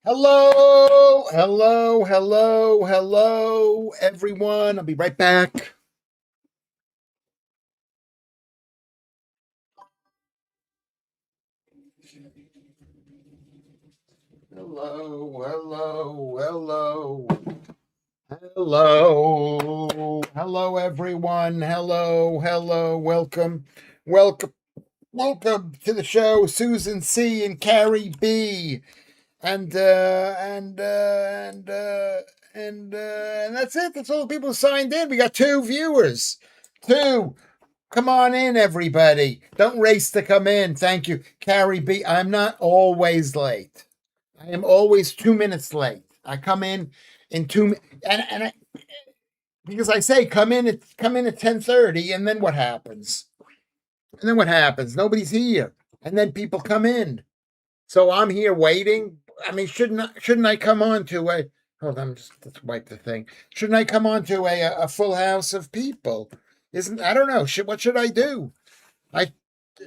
Hello, everyone. I'll be right back. Hello, everyone. Hello, welcome, Welcome to the show, Susan C. and Carrie B. And that's it. That's all the people who signed in. We got 2 viewers. 2. Come on in, everybody. Don't race to come in. Thank you, Carrie B. I'm not always late. I am always 2 minutes late. I come in 2 because I say come in at 10:30, and then what happens? And then what happens? Nobody's here, and then people come in. So I'm here waiting. I mean, shouldn't I come on to a hold on, just let's wipe the thing. Shouldn't I come on to a full house of people? Isn't I don't know. What should I do? I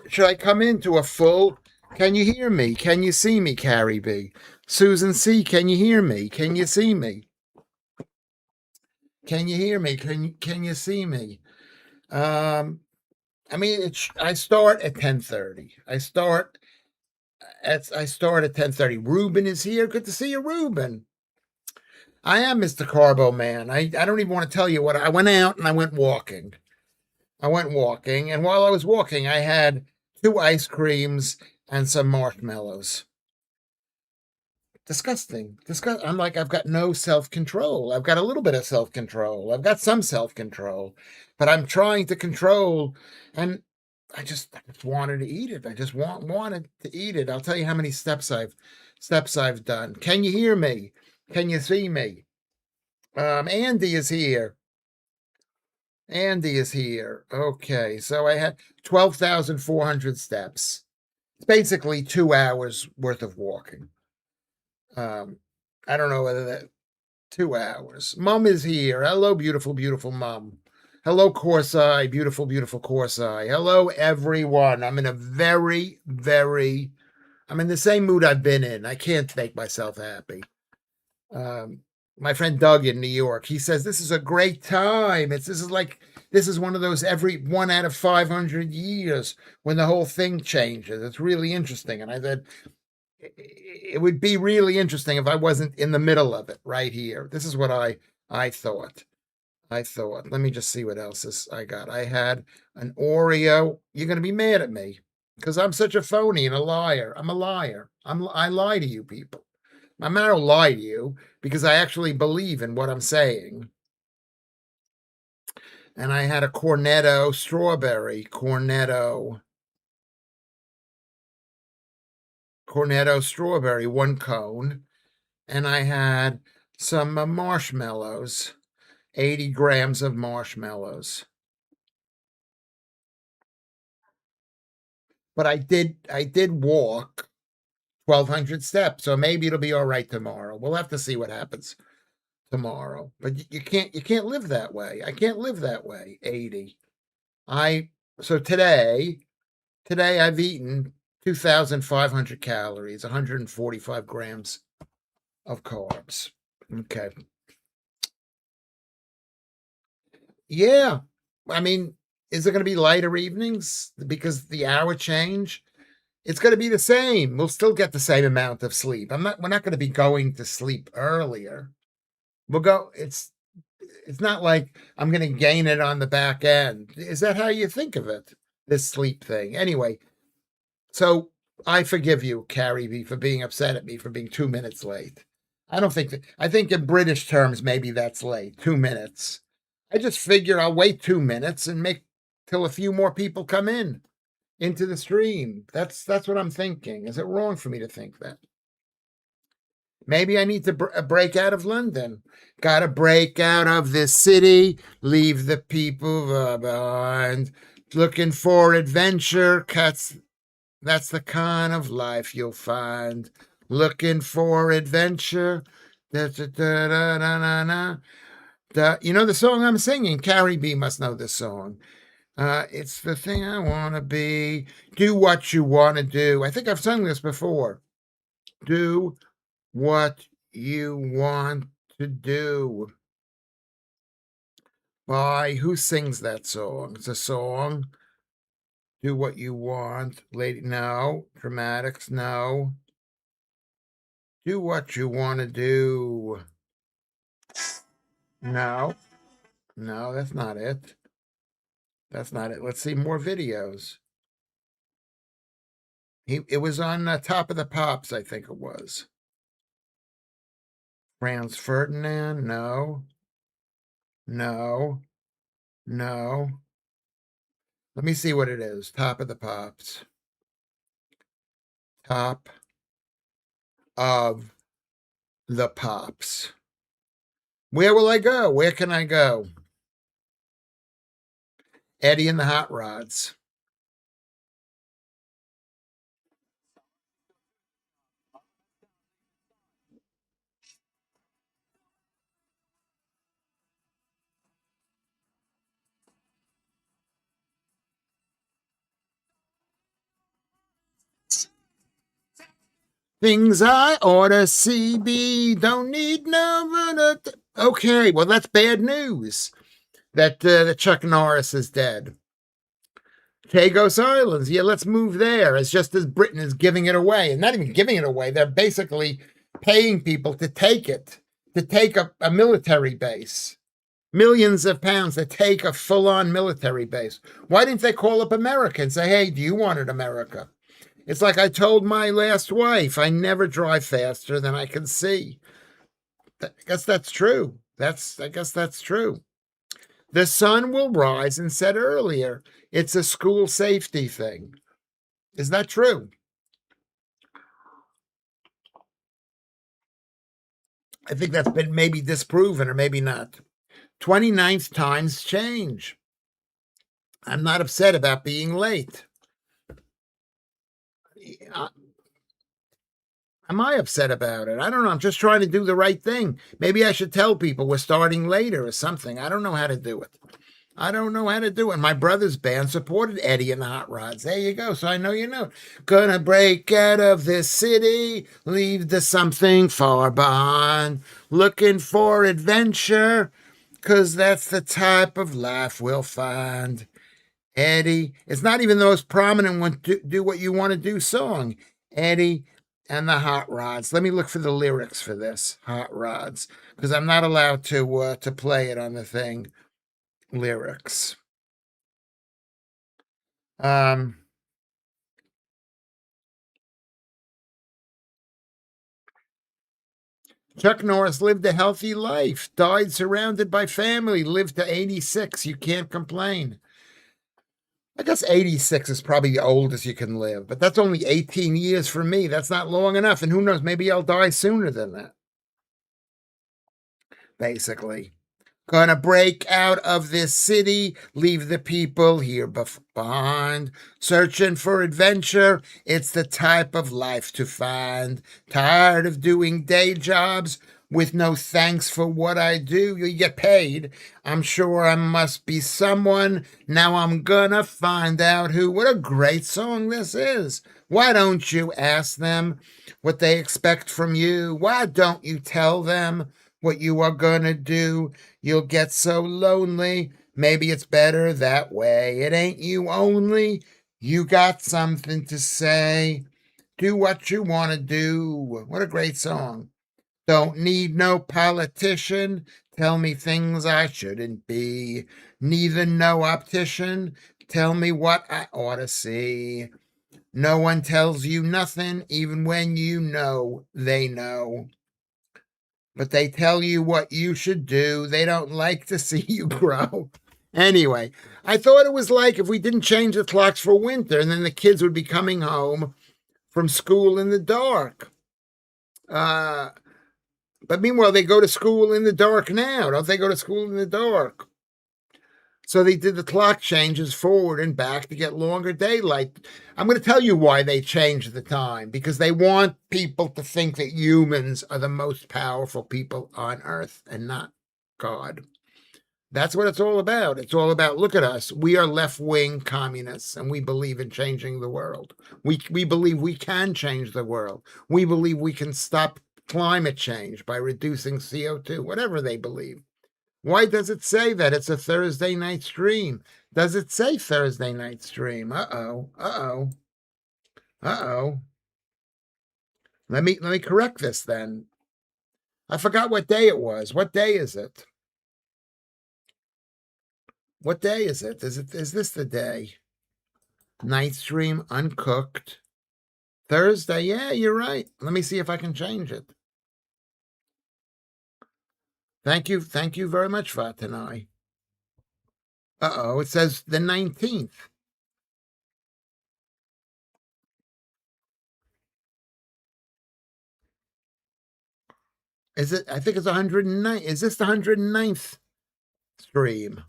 should I come into a full Can you hear me? Can you see me, Carrie B? Susan C, can you hear me? Can you see me? Can you hear me? Can you see me? Um I mean, I start at 10:30. I start at 10:30. Ruben is here. Good to see you, Ruben. I am Mr. Carbo Man. I don't even want to tell you what I went out and I went walking. And while I was walking, I had 2 ice creams and some marshmallows. Disgusting. I'm like, I've got no self-control. I've got a little bit of self-control. I've got some self-control, but I'm trying to control, and I just wanted to eat it. I just wanted to eat it. I'll tell you how many steps I've done. Can you hear me? Can you see me? Andy is here. Andy is here. Okay, so I had 12,400 steps. It's basically 2 hours worth of walking. I don't know whether that 2 hours. Mom is here. Hello, beautiful, beautiful mom. Hello, Corsai, beautiful, beautiful Corsai. Hello, everyone. I'm in the same mood I've been in. I can't make myself happy. My friend Doug in New York, he says this is a great time. This is one of those every 1 out of 500 years when the whole thing changes. It's really interesting. And I said, it would be really interesting if I wasn't in the middle of it right here. This is what I thought. Let me just see what else I got. I had an Oreo. You're going to be mad at me because I'm such a phony and a liar. I'm a liar. I lie to you people. I'm not going to lie to you because I actually believe in what I'm saying. And I had a Cornetto strawberry. Cornetto strawberry, 1 cone. And I had some marshmallows, 80 grams of marshmallows. But I did walk 1,200 steps, so maybe it'll be all right tomorrow. We'll have to see what happens tomorrow. But you can't live that way. I can't live that way. 80. So today I've eaten 2,500 calories, 145 grams of carbs. Okay. Yeah. I mean, is it going to be lighter evenings because the hour change? It's going to be the same. We'll still get the same amount of sleep. We're not going to be going to sleep earlier. It's not like I'm going to gain it on the back end. Is that how you think of it? This sleep thing. Anyway, so I forgive you, Carrie B, for being upset at me for being 2 minutes late. I think in British terms, maybe that's late, 2 minutes. I just figure I'll wait 2 minutes and make till a few more people come into the stream. That's what I'm thinking. Is it wrong for me to think that? Maybe I need to break out of London. Gotta break out of this city, leave the people behind. Looking for adventure, that's the kind of life you'll find. Looking for adventure. Da, da, da, da, da, da, da. You know the song I'm singing? Carrie B must know this song. It's the thing I want to be. Do what you want to do. I think I've sung this before. Do what you want to do. By who sings that song? It's a song. Do what you want. Lady, no. Dramatics, no. Do what you want to do. No. No, that's not it. That's not it. Let's see more videos. It was on Top of the Pops, I think it was. Franz Ferdinand? No, no, no. Let me see what it is. Top of the Pops. Top of the Pops. Where will I go? Where can I go? Eddie and the Hot Rods. Things I ought to see, be don't need no. Okay, well that's bad news. That Chuck Norris is dead. Chagos Islands, yeah, let's move there. It's just as Britain is giving it away, and not even giving it away. They're basically paying people to take it, to take a military base. Millions of pounds to take a full-on military base. Why didn't they call up America and say, "Hey, do you want it, America?" It's like I told my last wife, I never drive faster than I can see. I guess that's true. I guess that's true. The sun will rise and set earlier. It's a school safety thing. Is that true? I think that's been maybe disproven or maybe not. 29th times change. I'm not upset about being late. Am I upset about it? I don't know. I'm just trying to do the right thing. Maybe I should tell people we're starting later or something. I don't know how to do it. I don't know how to do it. My brother's band supported Eddie and the Hot Rods. There you go. So I know you know. Gonna break out of this city, leave the something far behind. Looking for adventure, 'cause that's the type of life we'll find. Eddie, it's not even the most prominent one, do what you want to do song. Eddie and the Hot Rods. Let me look for the lyrics for this. Hot Rods, because I'm not allowed to play it on the thing. Lyrics. Um, Chuck Norris lived a healthy life, died surrounded by family, lived to 86. You can't complain. I guess 86 is probably the oldest you can live, but that's only 18 years for me. That's not long enough. And who knows, maybe I'll die sooner than that, basically. Gonna break out of this city, leave the people here behind. Searching for adventure, it's the type of life to find. Tired of doing day jobs with no thanks for what I do. You get paid. I'm sure I must be someone. Now I'm gonna find out who. What a great song this is. Why don't you ask them what they expect from you? Why don't you tell them what you are gonna do? You'll get so lonely. Maybe it's better that way. It ain't you only. You got something to say. Do what you want to do. What a great song. Don't need no politician. Tell me things I shouldn't be. Neither no optician. Tell me what I ought to see. No one tells you nothing, even when you know they know. But they tell you what you should do. They don't like to see you grow. Anyway, I thought it was like if we didn't change the clocks for winter and then the kids would be coming home from school in the dark. Uh, but meanwhile, they go to school in the dark now. Don't they go to school in the dark? So they did the clock changes forward and back to get longer daylight. I'm going to tell you why they changed the time, because they want people to think that humans are the most powerful people on earth and not God. That's what it's all about. It's all about, look at us. We are left-wing communists and we believe in changing the world. We believe we can change the world. We believe we can stop climate change by reducing CO2, whatever they believe. Why does it say that it's a Thursday night stream? Does it say Thursday night stream? Uh-oh. Uh-oh. Uh-oh. Let me correct this then. I forgot what day it was. What day is it? What day is it? Is this the day? Night stream uncooked. Thursday. Yeah, you're right. Let me see if I can change it. Thank you. Thank you very much, Vatanai. Uh-oh, it says the 19th. Is it? I think it's 109. Is this the 109th stream?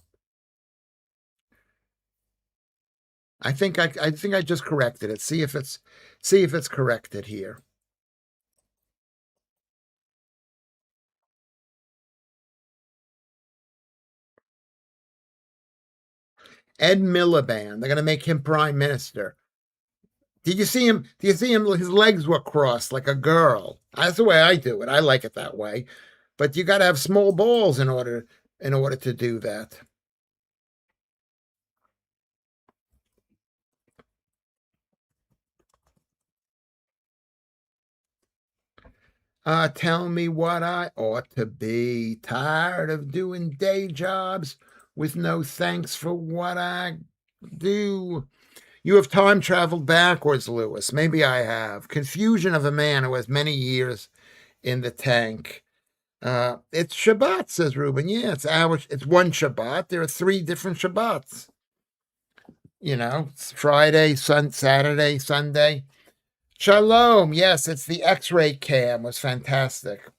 I think I just corrected it. See if it's corrected here. Ed Miliband. They're going to make him prime minister. Did you see him? Do you see him? His legs were crossed like a girl. That's the way I do it. I like it that way. But you got to have small balls in order to do that. Tell me what I ought to be. Tired of doing day jobs with no thanks for what I do. You have time traveled backwards, Lewis. Maybe I have. Confusion of a man who has many years in the tank. It's Shabbat, says Ruben. Yeah, it's one Shabbat. There are 3 different Shabbats. It's Friday, Saturday, Sunday. Shalom. Yes, it's the X-ray cam. Was fantastic,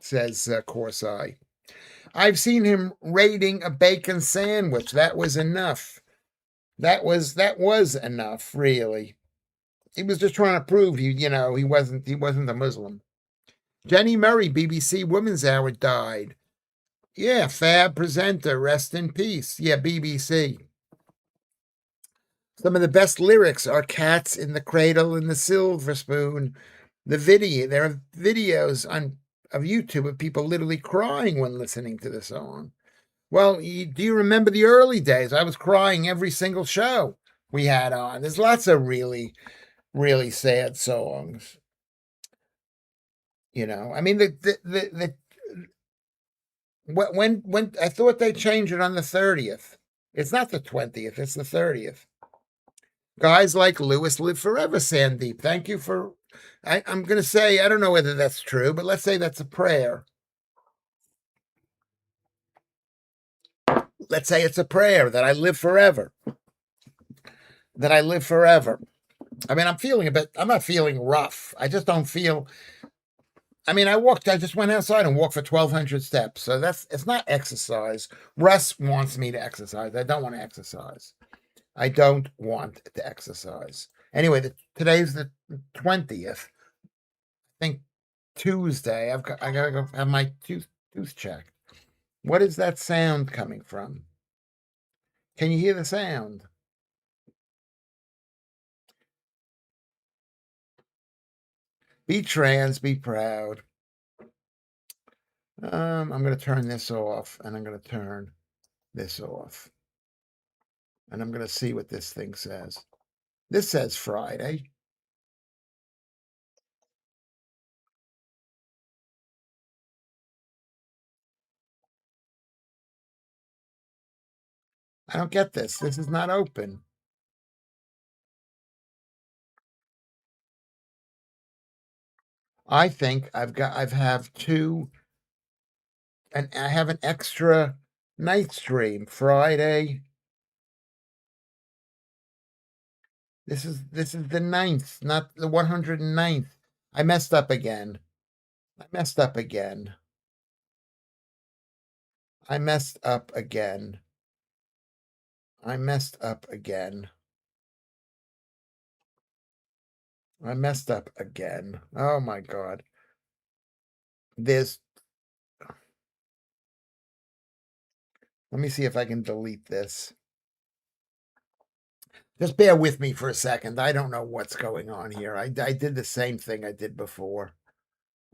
says Corsai. I've seen him raiding a bacon sandwich. That was enough. That was enough, really. He was just trying to prove he wasn't a Muslim. Jenny Murray, BBC Women's Hour, died. Yeah, fab presenter, rest in peace. Yeah, BBC. Some of the best lyrics are Cats in the Cradle and the Silver Spoon. There are videos of YouTube of people literally crying when listening to the song. Well, do you remember the early days? I was crying every single show we had on. There's lots of really, really sad songs. I mean, when I thought they changed it on the 30th. It's not the 20th, it's the 30th. Guys like Lewis live forever, Sandeep. Thank you for. I'm going to say, I don't know whether that's true, but let's say that's a prayer. Let's say it's a prayer that I live forever. That I live forever. I mean, I'm not feeling rough. I just don't feel. I mean, I just went outside and walked for 1,200 steps. So it's not exercise. Russ wants me to exercise. I don't want to exercise. I don't want to exercise. Anyway, today's the 20th. I think Tuesday. I gotta go have my tooth checked. What is that sound coming from? Can you hear the sound? Be trans, be proud. I'm going to turn this off, and I'm going to turn this off, and I'm going to see what this thing says. This says Friday. I don't get this. This is not open. I think I've have two, and I have an extra night stream Friday. This is the 9th, not the 109th. I messed up again. I messed up again. I messed up again. I messed up again. I messed up again. Oh my God. There's, let me see if I can delete this. Just bear with me for a second. I don't know what's going on here. I did the same thing I did before.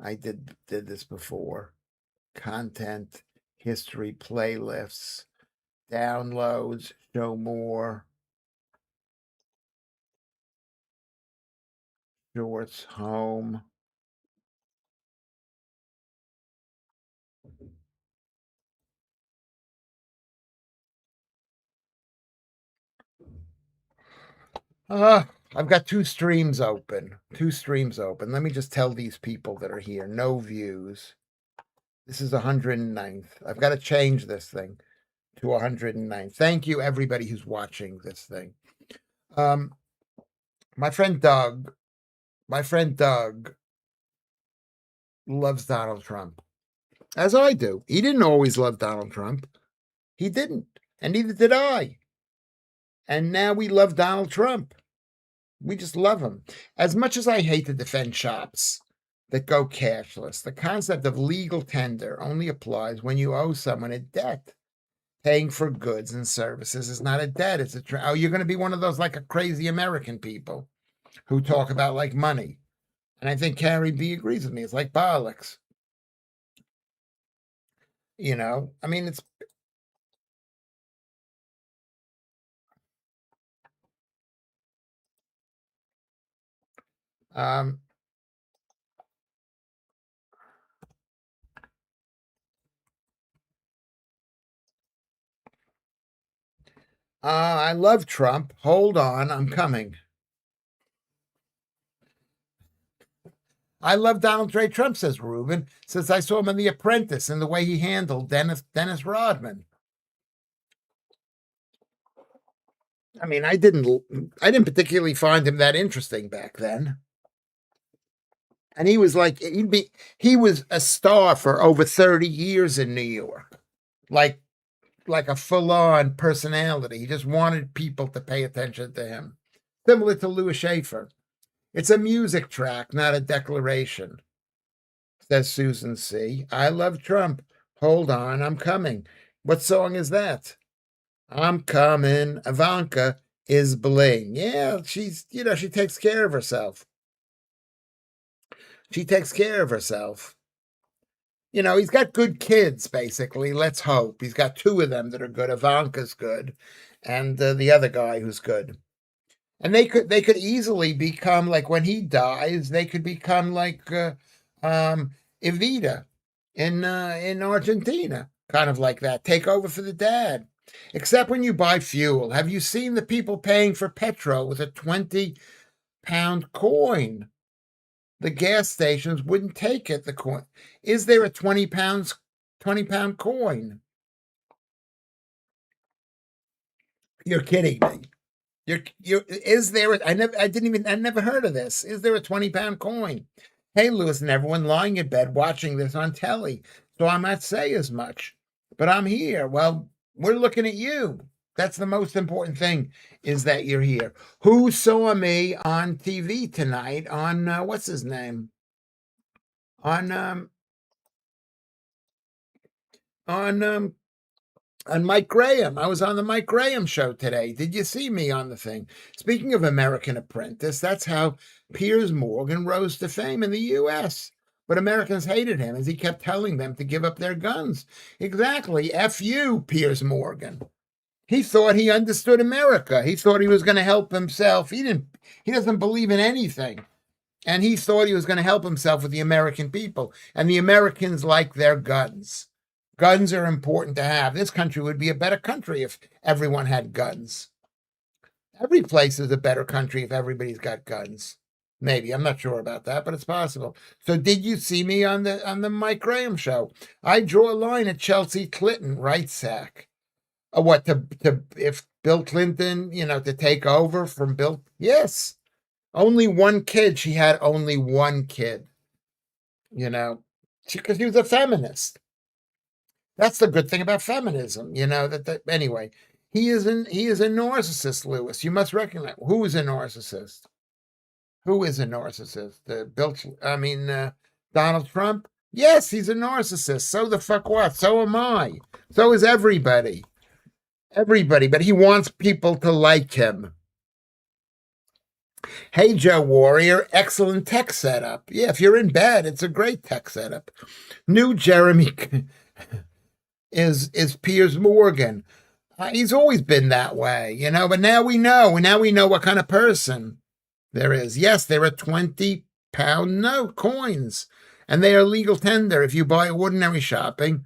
I did this before. Content, history, playlists, downloads, show more, shorts, home. Ah, I've got two streams open. Two streams open. Let me just tell these people that are here. No views. This is 109th. I've got to change this thing to 109th. Thank you, everybody who's watching this thing. My friend Doug loves Donald Trump, as I do. He didn't always love Donald Trump. He didn't, and neither did I. And now we love Donald Trump. We just love him. As much as I hate to defend shops that go cashless, the concept of legal tender only applies when you owe someone a debt. Paying for goods and services is not a debt. It's a oh, you're going to be one of those like a crazy American people who talk about like money. And I think Carrie B agrees with me. It's like bollocks. You know, I mean, it's I love Trump. Hold on, I'm coming. I love Donald J. Trump, says Ruben, since I saw him in The Apprentice and the way he handled Dennis Rodman. I mean, I didn't particularly find him that interesting back then. And he was like, he was a star for over 30 years in New York. Like a full-on personality. He just wanted people to pay attention to him. Similar to Lewis Schaffer. It's a music track, not a declaration, says Susan C. I love Trump. Hold on, I'm coming. What song is that? I'm coming. Ivanka is bling. Yeah, she takes care of herself. She takes care of herself. You know, he's got good kids, basically. Let's hope. He's got two of them that are good. Ivanka's good, and the other guy who's good. And they could easily become like, when he dies, they could become like Evita in Argentina, kind of like that. Take over for the dad. Except when you buy fuel. Have you seen the people paying for petrol with a 20-pound coin? The gas stations wouldn't take it. The coin. Is there a 20-pound coin? You're kidding me. Is there? I never heard of this. Is there a 20-pound coin? Hey, Lewis and everyone lying in bed watching this on telly, so I might say as much. But I'm here. Well, we're looking at you. That's the most important thing, is that you're here. Who saw me on TV tonight on what's his name? On Mike Graham. I was on the Mike Graham show today. Did you see me on the thing? Speaking of American Apprentice, that's how Piers Morgan rose to fame in the U.S. But Americans hated him as he kept telling them to give up their guns. Exactly. F you, Piers Morgan. He thought he understood America. He thought he was going to help himself. He doesn't believe in anything. And he thought he was going to help himself with the American people. And the Americans like their guns. Guns are important to have. This country would be a better country if everyone had guns. Every place is a better country if everybody's got guns. Maybe. I'm not sure about that, but it's possible. So did you see me on the Mike Graham show? I draw a line at Chelsea Clinton, right, Sack? What, if Bill Clinton, to take over from Bill? Yes. Only one kid. She had only one kid. Because she was a feminist. That's the good thing about feminism, anyway. He is a narcissist, Lewis. You must recognize. Who is a narcissist? Who is a narcissist? Donald Trump? Yes, he's a narcissist. So the fuck what? So am I. So is everybody. Everybody, but he wants people to like him. Hey, Joe Warrior, excellent tech setup. Yeah, if you're in bed, it's a great tech setup. New Jeremy is Piers Morgan. He's always been that way, but now we know. Now we know what kind of person there is. Yes, there are 20-pound note coins, and they are legal tender. If you buy ordinary shopping,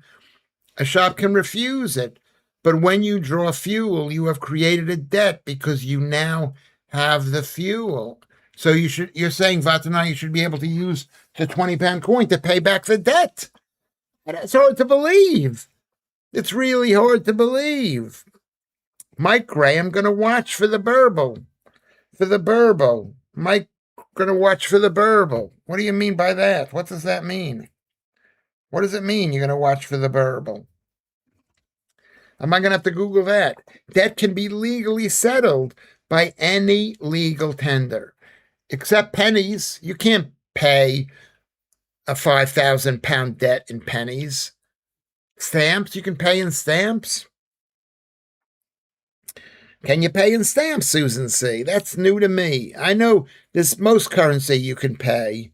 a shop can refuse it. But when you draw fuel, you have created a debt because you now have the fuel. So you're saying, Vatana, you should be able to use the 20-pound coin to pay back the debt. And it's hard to believe. It's really hard to believe. Mike Gray, I'm going to watch for the burble. For the burble. Mike, going to watch for the burble. What do you mean by that? What does that mean? What does it mean you're going to watch for the burble? Am I going to have to Google that? Debt can be legally settled by any legal tender, except pennies. You can't pay a 5,000-pound debt in pennies. Stamps, you can pay in stamps. Can you pay in stamps, Susan C? That's new to me. I know this most currency you can pay,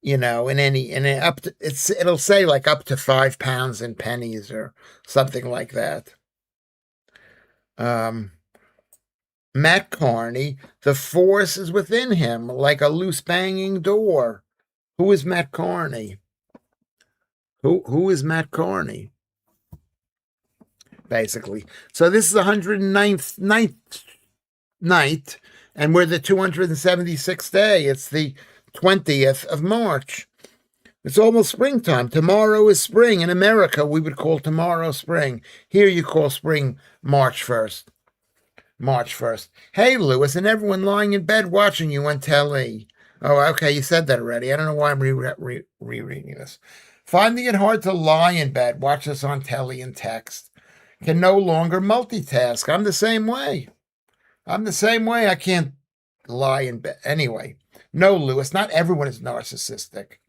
in up to it'll say like up to £5 in pennies or something like that. Matt Carney, the force is within him like a loose banging door. Who is Matt Carney? Who is Matt Carney? Basically. So this is the 109th night, and we're the 276th day. It's the 20th of March. It's almost springtime. Tomorrow is spring. In America, we would call tomorrow spring. Here you call spring March 1st. March 1st. Hey, Lewis, and everyone lying in bed watching you on telly. Oh, okay, you said that already. I don't know why I'm rereading this. Finding it hard to lie in bed, watch us on telly and text. Can no longer multitask. I'm the same way. I can't lie in bed. Anyway, no, Lewis, not everyone is narcissistic.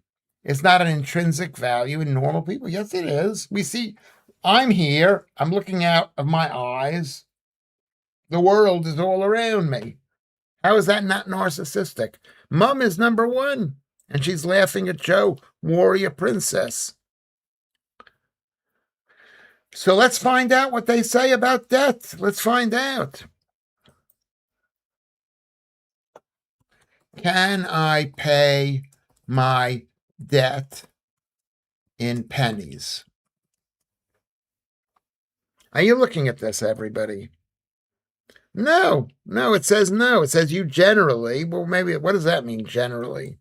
It's not an intrinsic value in normal people. Yes, it is. We see, I'm here. I'm looking out of my eyes. The world is all around me. How is that not narcissistic? Mom is number one, and she's laughing at Joe, warrior princess. So let's find out what they say about debt. Let's find out. Can I pay my debt in pennies? Are you looking at this, everybody? No, it says no. It says you generally. Well, maybe, what does that mean, generally?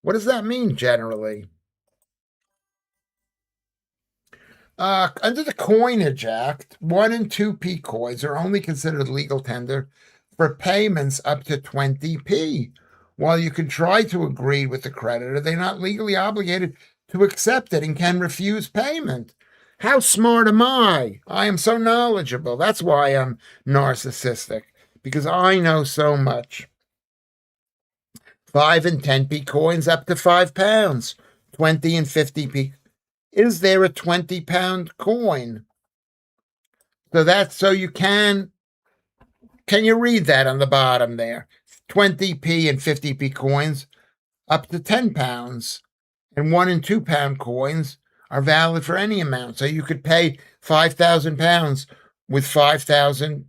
What does that mean, generally? Under the Coinage Act, 1 and 2p coins are only considered legal tender for payments up to 20p. While you can try to agree with the creditor, they're not legally obligated to accept it and can refuse payment. How smart am I? I am so knowledgeable. That's why I'm narcissistic, because I know so much. 5 and 10p coins up to £5, 20 and 50p. Is there a 20-pound coin? So you can you read that on the bottom there? 20p and 50p coins up to £10, and 1 and 2 pound coins are valid for any amount. So you could pay £5,000 with 5,000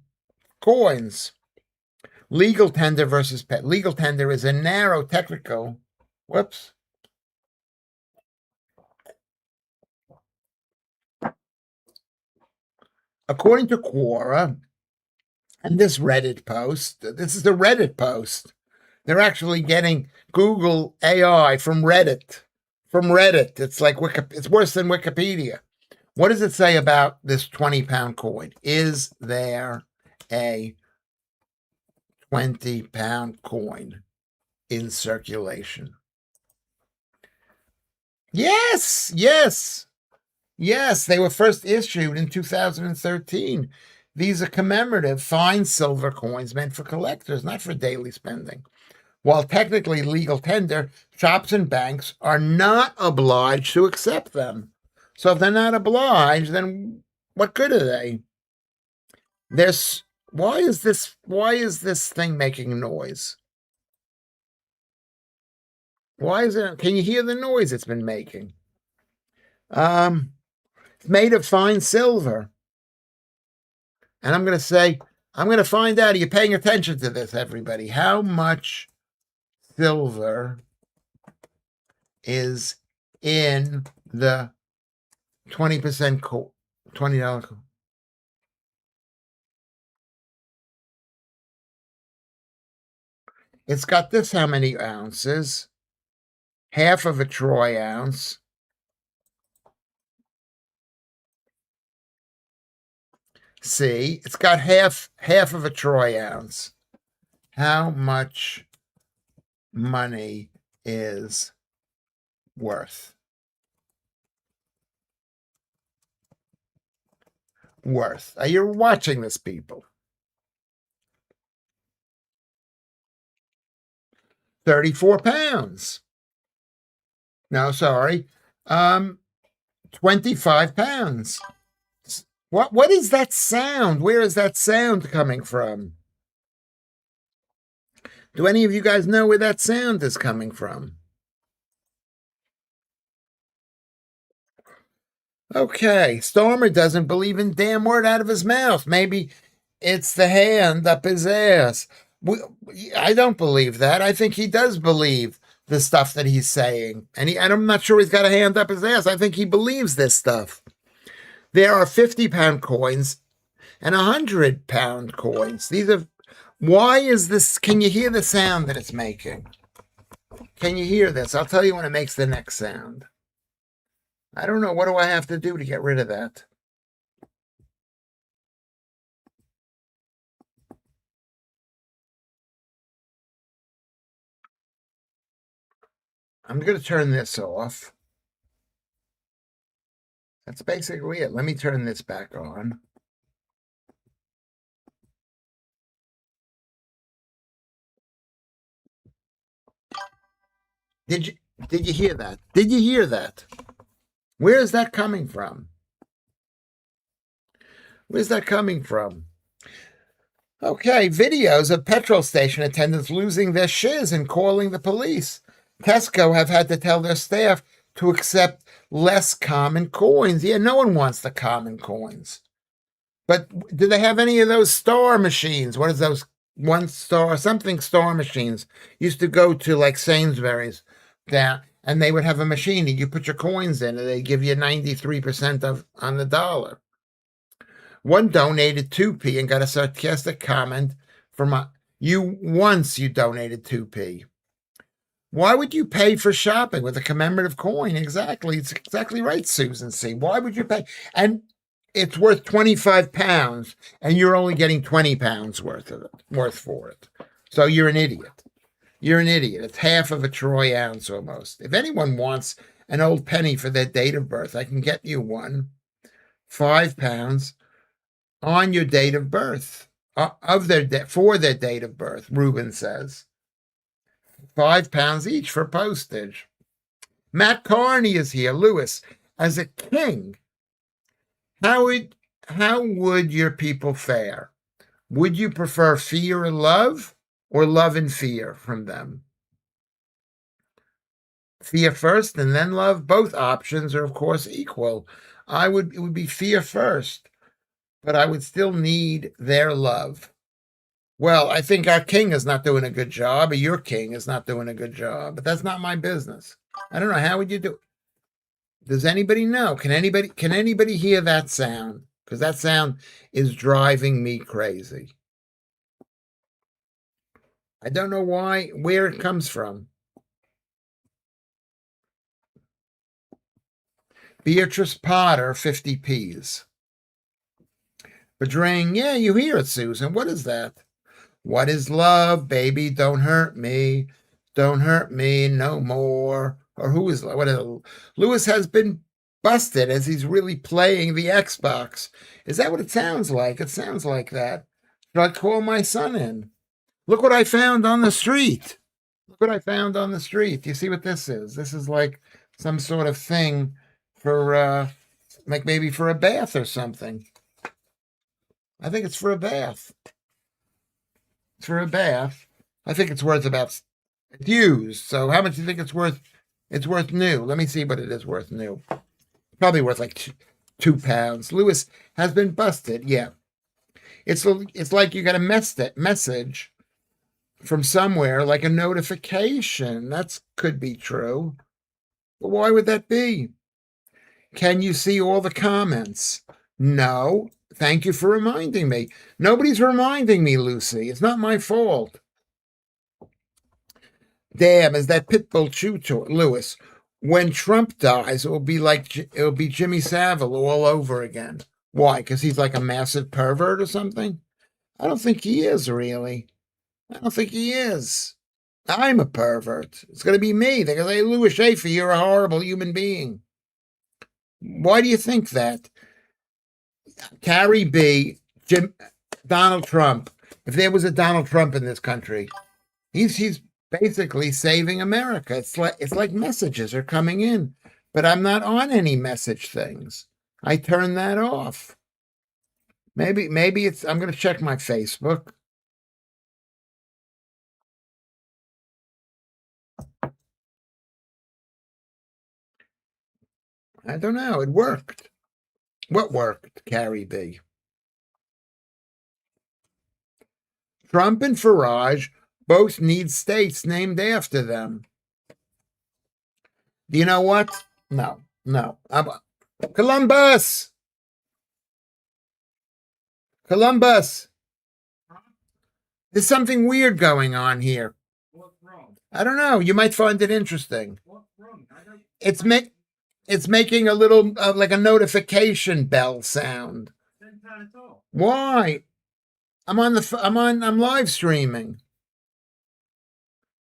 coins. Legal tender versus pet. Legal tender is a narrow technical. Whoops. According to Quora, and this Reddit post, this is the Reddit post. They're actually getting Google AI from Reddit. From Reddit. It's like it's worse than Wikipedia. What does it say about this 20-pound coin? Is there a 20-pound coin in circulation? Yes. They were first issued in 2013. These are commemorative, fine silver coins meant for collectors, not for daily spending. While technically legal tender, shops and banks are not obliged to accept them. So if they're not obliged, then what good are they? Why is this thing making noise? Why is it? Can you hear the noise it's been making? It's made of fine silver. And I'm going to find out. Are you paying attention to this, everybody? How much silver is in the 20% $20 coin? It's got this how many ounces? Half of a troy ounce. See, it's got half of a troy ounce. How much money is worth? Are you watching this, people? 34 pounds. No, sorry. 25 pounds. What is that sound? Where is that sound coming from? Do any of you guys know where that sound is coming from? Okay, Stormer doesn't believe in damn word out of his mouth. Maybe it's the hand up his ass. I don't believe that. I think he does believe the stuff that he's saying. And I'm not sure he's got a hand up his ass. I think he believes this stuff. There are 50-pound coins and 100-pound coins. Why is this? Can you hear the sound that it's making? Can you hear this? I'll tell you when it makes the next sound. I don't know. What do I have to do to get rid of that? I'm going to turn this off. That's basically it. Let me turn this back on. Did you hear that? Did you hear that? Where is that coming from? Where's that coming from? Okay, videos of petrol station attendants losing their shiz and calling the police. Tesco have had to tell their staff to accept less common coins. Yeah, no one wants the common coins. But do they have any of those star machines? What is those one star, something star machines? Used to go to like Sainsbury's down, and they would have a machine and you put your coins in and they give you 93% of on the dollar. One donated 2p and got a sarcastic comment from you donated 2p. Why would you pay for shopping with a commemorative coin? Exactly. It's exactly right, Susan C. Why would you pay? And it's worth 25 pounds and you're only getting 20 pounds worth for it. So you're an idiot. You're an idiot. It's half of a troy ounce almost. If anyone wants an old penny for their date of birth, I can get you one. 5 pounds on your date of birth, for their date of birth, Ruben says. 5 pounds each for postage. Matt Carney is here. Lewis, as a king, how would your people fare? Would you prefer fear and love or love and fear from them? Fear first and then love. Both options are, of course, equal. It would be fear first, but I would still need their love. Well, I think our king is not doing a good job, or your king is not doing a good job, but that's not my business. I don't know. How would you do it? Does anybody know? Can anybody hear that sound? Because that sound is driving me crazy. I don't know where it comes from. Beatrice Potter, 50 P's. Bedraing, yeah, you hear it, Susan. What is that? What is love, baby? Don't hurt me. Don't hurt me no more. Or who is what is Lewis has been busted as he's really playing the Xbox. Is that what it sounds like? It sounds like that. Should I call my son in? Look what I found on the street. Look what I found on the street. Do you see what this is? This is like some sort of thing for like maybe for a bath or something. I think it's for a bath. It's for a bath. I think it's worth it's used. So how much do you think it's worth? It's worth new. Let me see what it is worth new. Probably worth like 2 pounds. Lewis has been busted. Yeah. It's like you got a message from somewhere, like a notification. That could be true. But why would that be? Can you see all the comments? No. Thank you for reminding me. Nobody's reminding me, Lucy. It's not my fault. Damn, is that Pitbull chew to Lewis? When Trump dies, it'll be Jimmy Savile all over again. Why? Because he's like a massive pervert or something? I don't think he is really. I don't think he is. I'm a pervert. It's going to be me. They're going to say, Lewis Schaffer, you're a horrible human being. Why do you think that? Carrie B, Donald Trump. If there was a Donald Trump in this country, he's basically saving America. It's like messages are coming in, but I'm not on any message things. I turn that off. Maybe it's. I'm going to check my Facebook. I don't know. It worked. What worked, Carrie B? Trump and Farage both need states named after them. Do you know what? No, no. Columbus! Columbus! There's something weird going on here. What's wrong? I don't know. You might find it interesting. What's wrong? It's make it's making a little like a notification bell sound. Then turn it off. Why? I'm live streaming.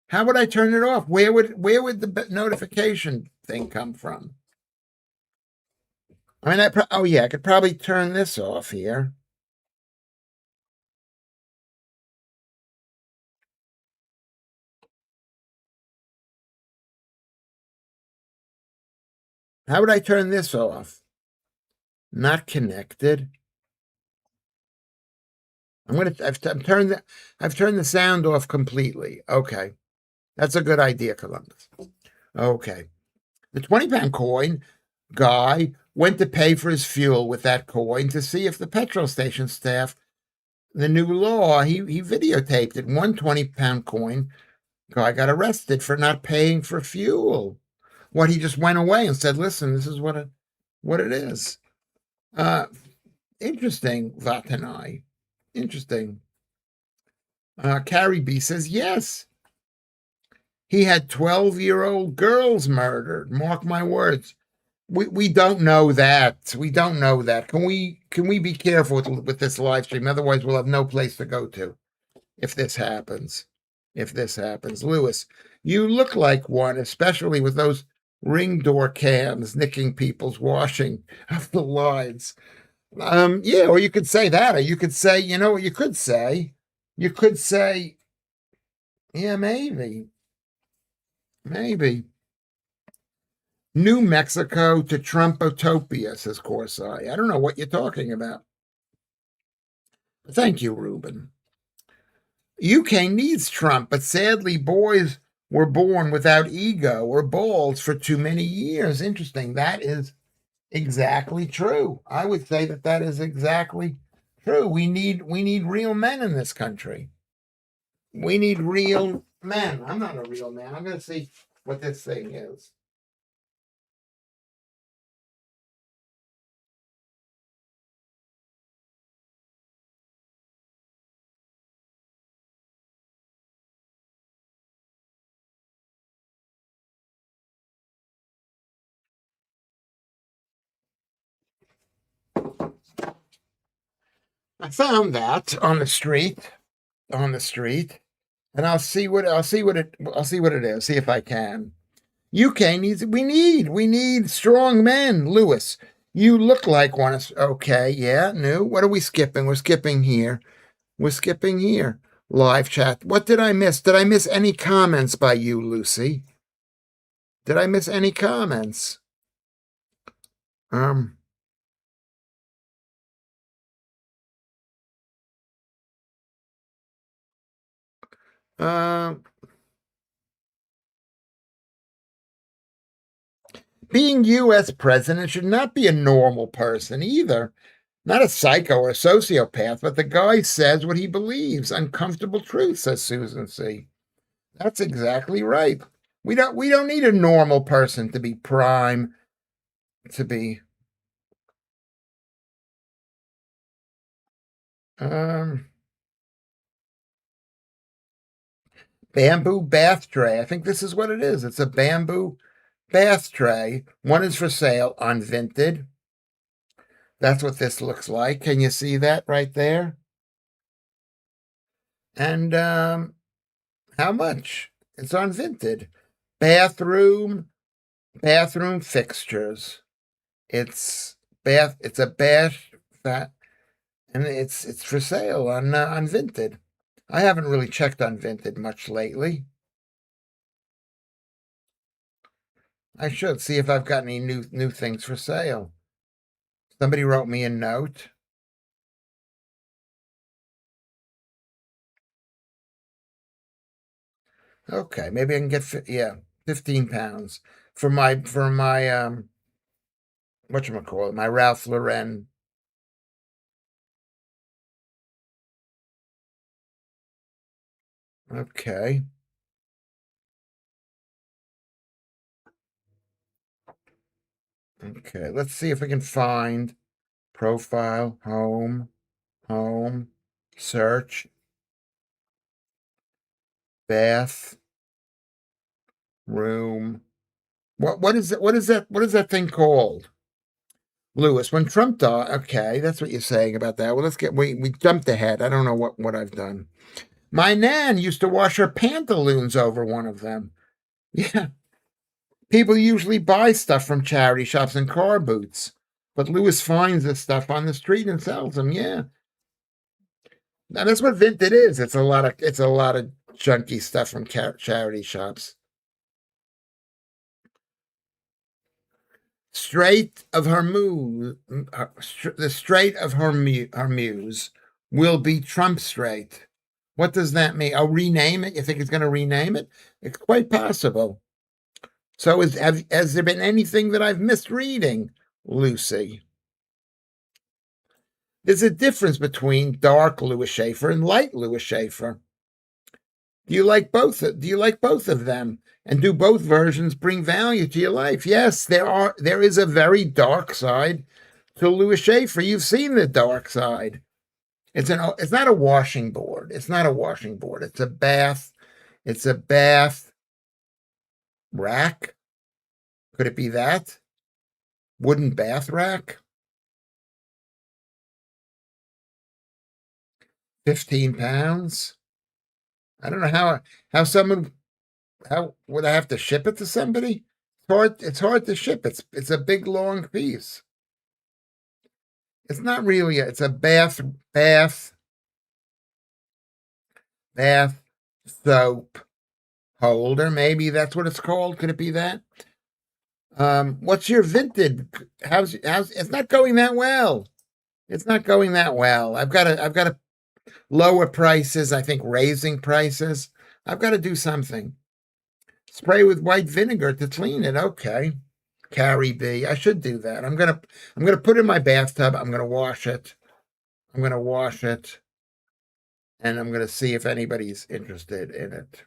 How would I turn it off? Where would the notification thing come from? I mean, oh yeah, I could probably turn this off here. How would I turn this off? Not connected. I've turned the sound off completely. Okay. That's a good idea, Columbus. Okay. The 20-pound coin guy went to pay for his fuel with that coin to see if the petrol station staff, the new law, he videotaped it. One 20-pound coin guy got arrested for not paying for fuel. What, he just went away and said, listen, this is what it is. Interesting, Vatanai. Interesting. Carrie B says, yes. He had 12-year-old girls murdered. Mark my words. We don't know that. We don't know that. Can we be careful with this live stream? Otherwise, we'll have no place to go to if this happens. If this happens. Lewis, you look like one, especially with those ring door cams nicking people's washing of the lines. Yeah, or you could say that, or you could say, you know what you could say? You could say, yeah, maybe. Maybe. New Mexico to Trumpotopia, says Corsai. I don't know what you're talking about. Thank you, Ruben. UK needs Trump, but sadly, boys were born without ego or balls for too many years. Interesting. That is exactly true. I would say that is exactly true. We need real men in this country. We need real men. I'm not a real man. I'm going to see what this thing is. I found that on the street, and I'll see what it is. See if I can. UK needs we need strong men. Lewis, you look like one. Okay, yeah, no. What are we skipping? We're skipping here. We're skipping here. Live chat. What did I miss? Did I miss any comments by you, Lucy? Did I miss any comments? Um. Uh, Being U.S. president should not be a normal person either. Not a psycho or a sociopath, but the guy says what he believes. Uncomfortable truth, says Susan C. That's exactly right. We don't need a normal person to be prime, to be um Bamboo bath tray. I think this is what it is. It's a bamboo bath tray. One is for sale on Vinted. That's what this looks like. Can you see that right there? And how much? It's on Vinted. Bathroom fixtures. It's a bath that, and it's for sale on Vinted. I haven't really checked on Vinted much lately. I should see if I've got any new things for sale. Somebody wrote me a note. Okay, maybe I can get 15 pounds for my whatchamacallit, my Ralph Lauren. Okay. Okay, let's see if we can find profile, home, search, bath, room. What is it? What is that thing called? Lewis, when Trump died, okay, that's what you're saying about that. Well, we jumped ahead. I don't know what I've done. My nan used to wash her pantaloons over one of them. Yeah. People usually buy stuff from charity shops and car boots, but Lewis finds this stuff on the street and sells them. Yeah. Now that's what Vinted is. It's a lot of junky stuff from charity shops. Strait of Hormuz, the Strait of Hormuz will be Trump Strait. What does that mean? I'll rename it. You think it's going to rename it? It's quite possible. So has there been anything that I've missed reading, Lucy? There's a difference between dark Lewis Schaffer and light Lewis Schaffer. Do you like both of them? And do both versions bring value to your life? Yes, there is a very dark side to Lewis Schaffer. You've seen the dark side. It's not a washing board. It's not a washing board. It's a bath rack. Could it be that? Wooden bath rack? 15 pounds? I don't know how would I have to ship it to somebody? It's hard to ship. It's a big long piece. It's not really it's a bath soap holder. Maybe that's what it's called. Could it be that? What's your Vinted? How's it's not going that well. It's not going that well. I've got to lower prices. I think raising prices. I've got to do something. Spray with white vinegar to clean it. Okay. Carrie B. I should do that. I'm gonna put it in my bathtub. I'm gonna wash it. And I'm gonna see if anybody's interested in it.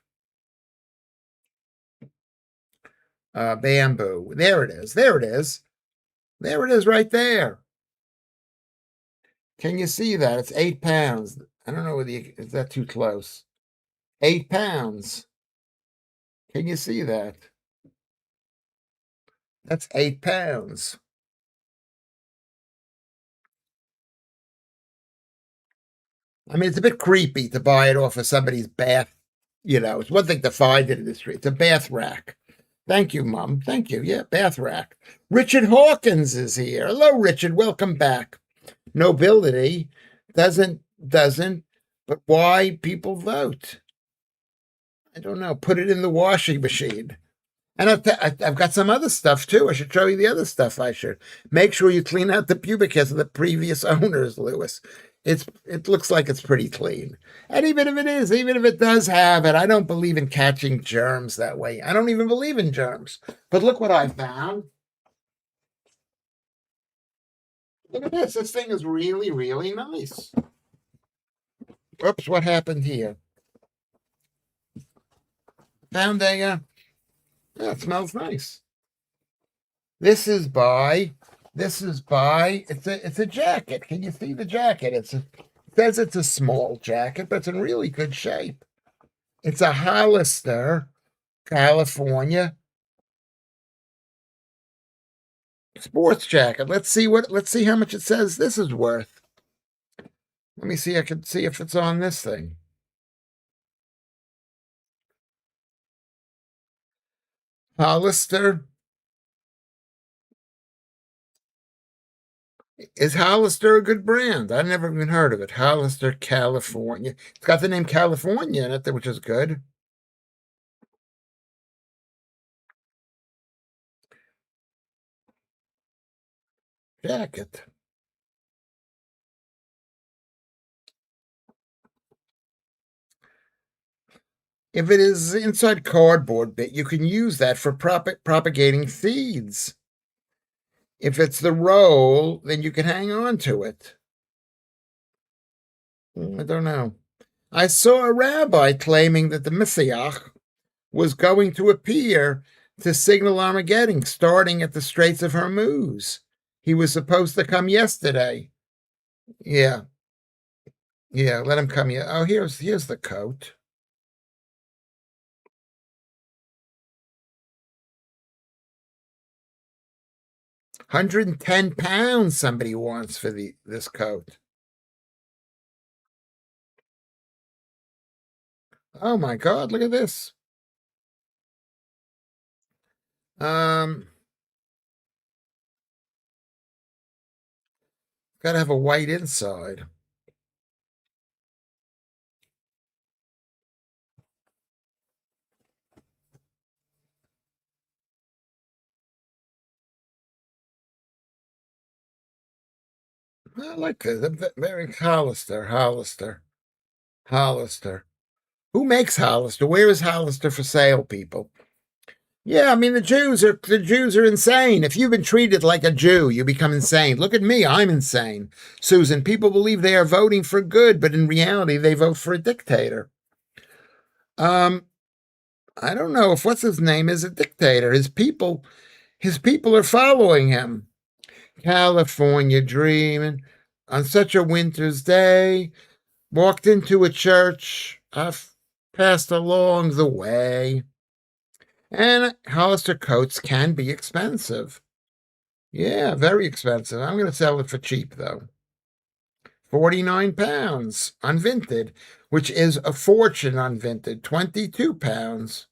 Bamboo. There it is. There it is right there. Can you see that? It's 8 pounds. I don't know is that too close? 8 pounds. Can you see that? That's 8 pounds. I mean, it's a bit creepy to buy it off of somebody's bath. It's one thing to find it in the street. It's a bath rack. Thank you, Mom. Thank you. Yeah, bath rack. Richard Hawkins is here. Hello, Richard. Welcome back. Nobility doesn't, but why people vote? I don't know. Put it in the washing machine. And I've got some other stuff too. I should show you the other stuff. I should make sure you clean out the pubic hairs of the previous owners, Lewis. It looks like it's pretty clean. And even if it does have it, I don't believe in catching germs that way. I don't even believe in germs. But look what I found. Look at this. This thing is really, really nice. Oops, what happened here? Found yeah, it smells nice. It's a jacket. Can you see the jacket? It says it's a small jacket, but it's in really good shape. It's a Hollister, California sports jacket. Let's see how much it says this is worth. Let me see. I can see if it's on this thing. Hollister. Is Hollister a good brand? I've never even heard of it. Hollister, California. It's got the name California in it, which is good. Jacket. If it is inside cardboard bit, you can use that for propagating seeds. If it's the roll, then you can hang on to it. I don't know. I saw a rabbi claiming that the Messiah was going to appear to signal Armageddon starting at the Straits of Hormuz. He was supposed to come yesterday. Yeah. Yeah, let him come. Oh, here's the coat. £110 somebody wants for this coat. Oh my God, look at this. Gotta have a white inside. I like this. Very Hollister. Who makes Hollister? Where is Hollister for sale, people? Yeah, I mean the Jews are insane. If you've been treated like a Jew, you become insane. Look at me, I'm insane. Susan, people believe they are voting for good, but in reality they vote for a dictator. I don't know if what's his name is a dictator. His people are following him. California dreaming on such a winter's day. Walked into a church. I've passed along the way. And Hollister coats can be expensive. Yeah, very expensive. I'm going to sell it for cheap, though. £49 unvinted, which is a fortune unvinted. £22.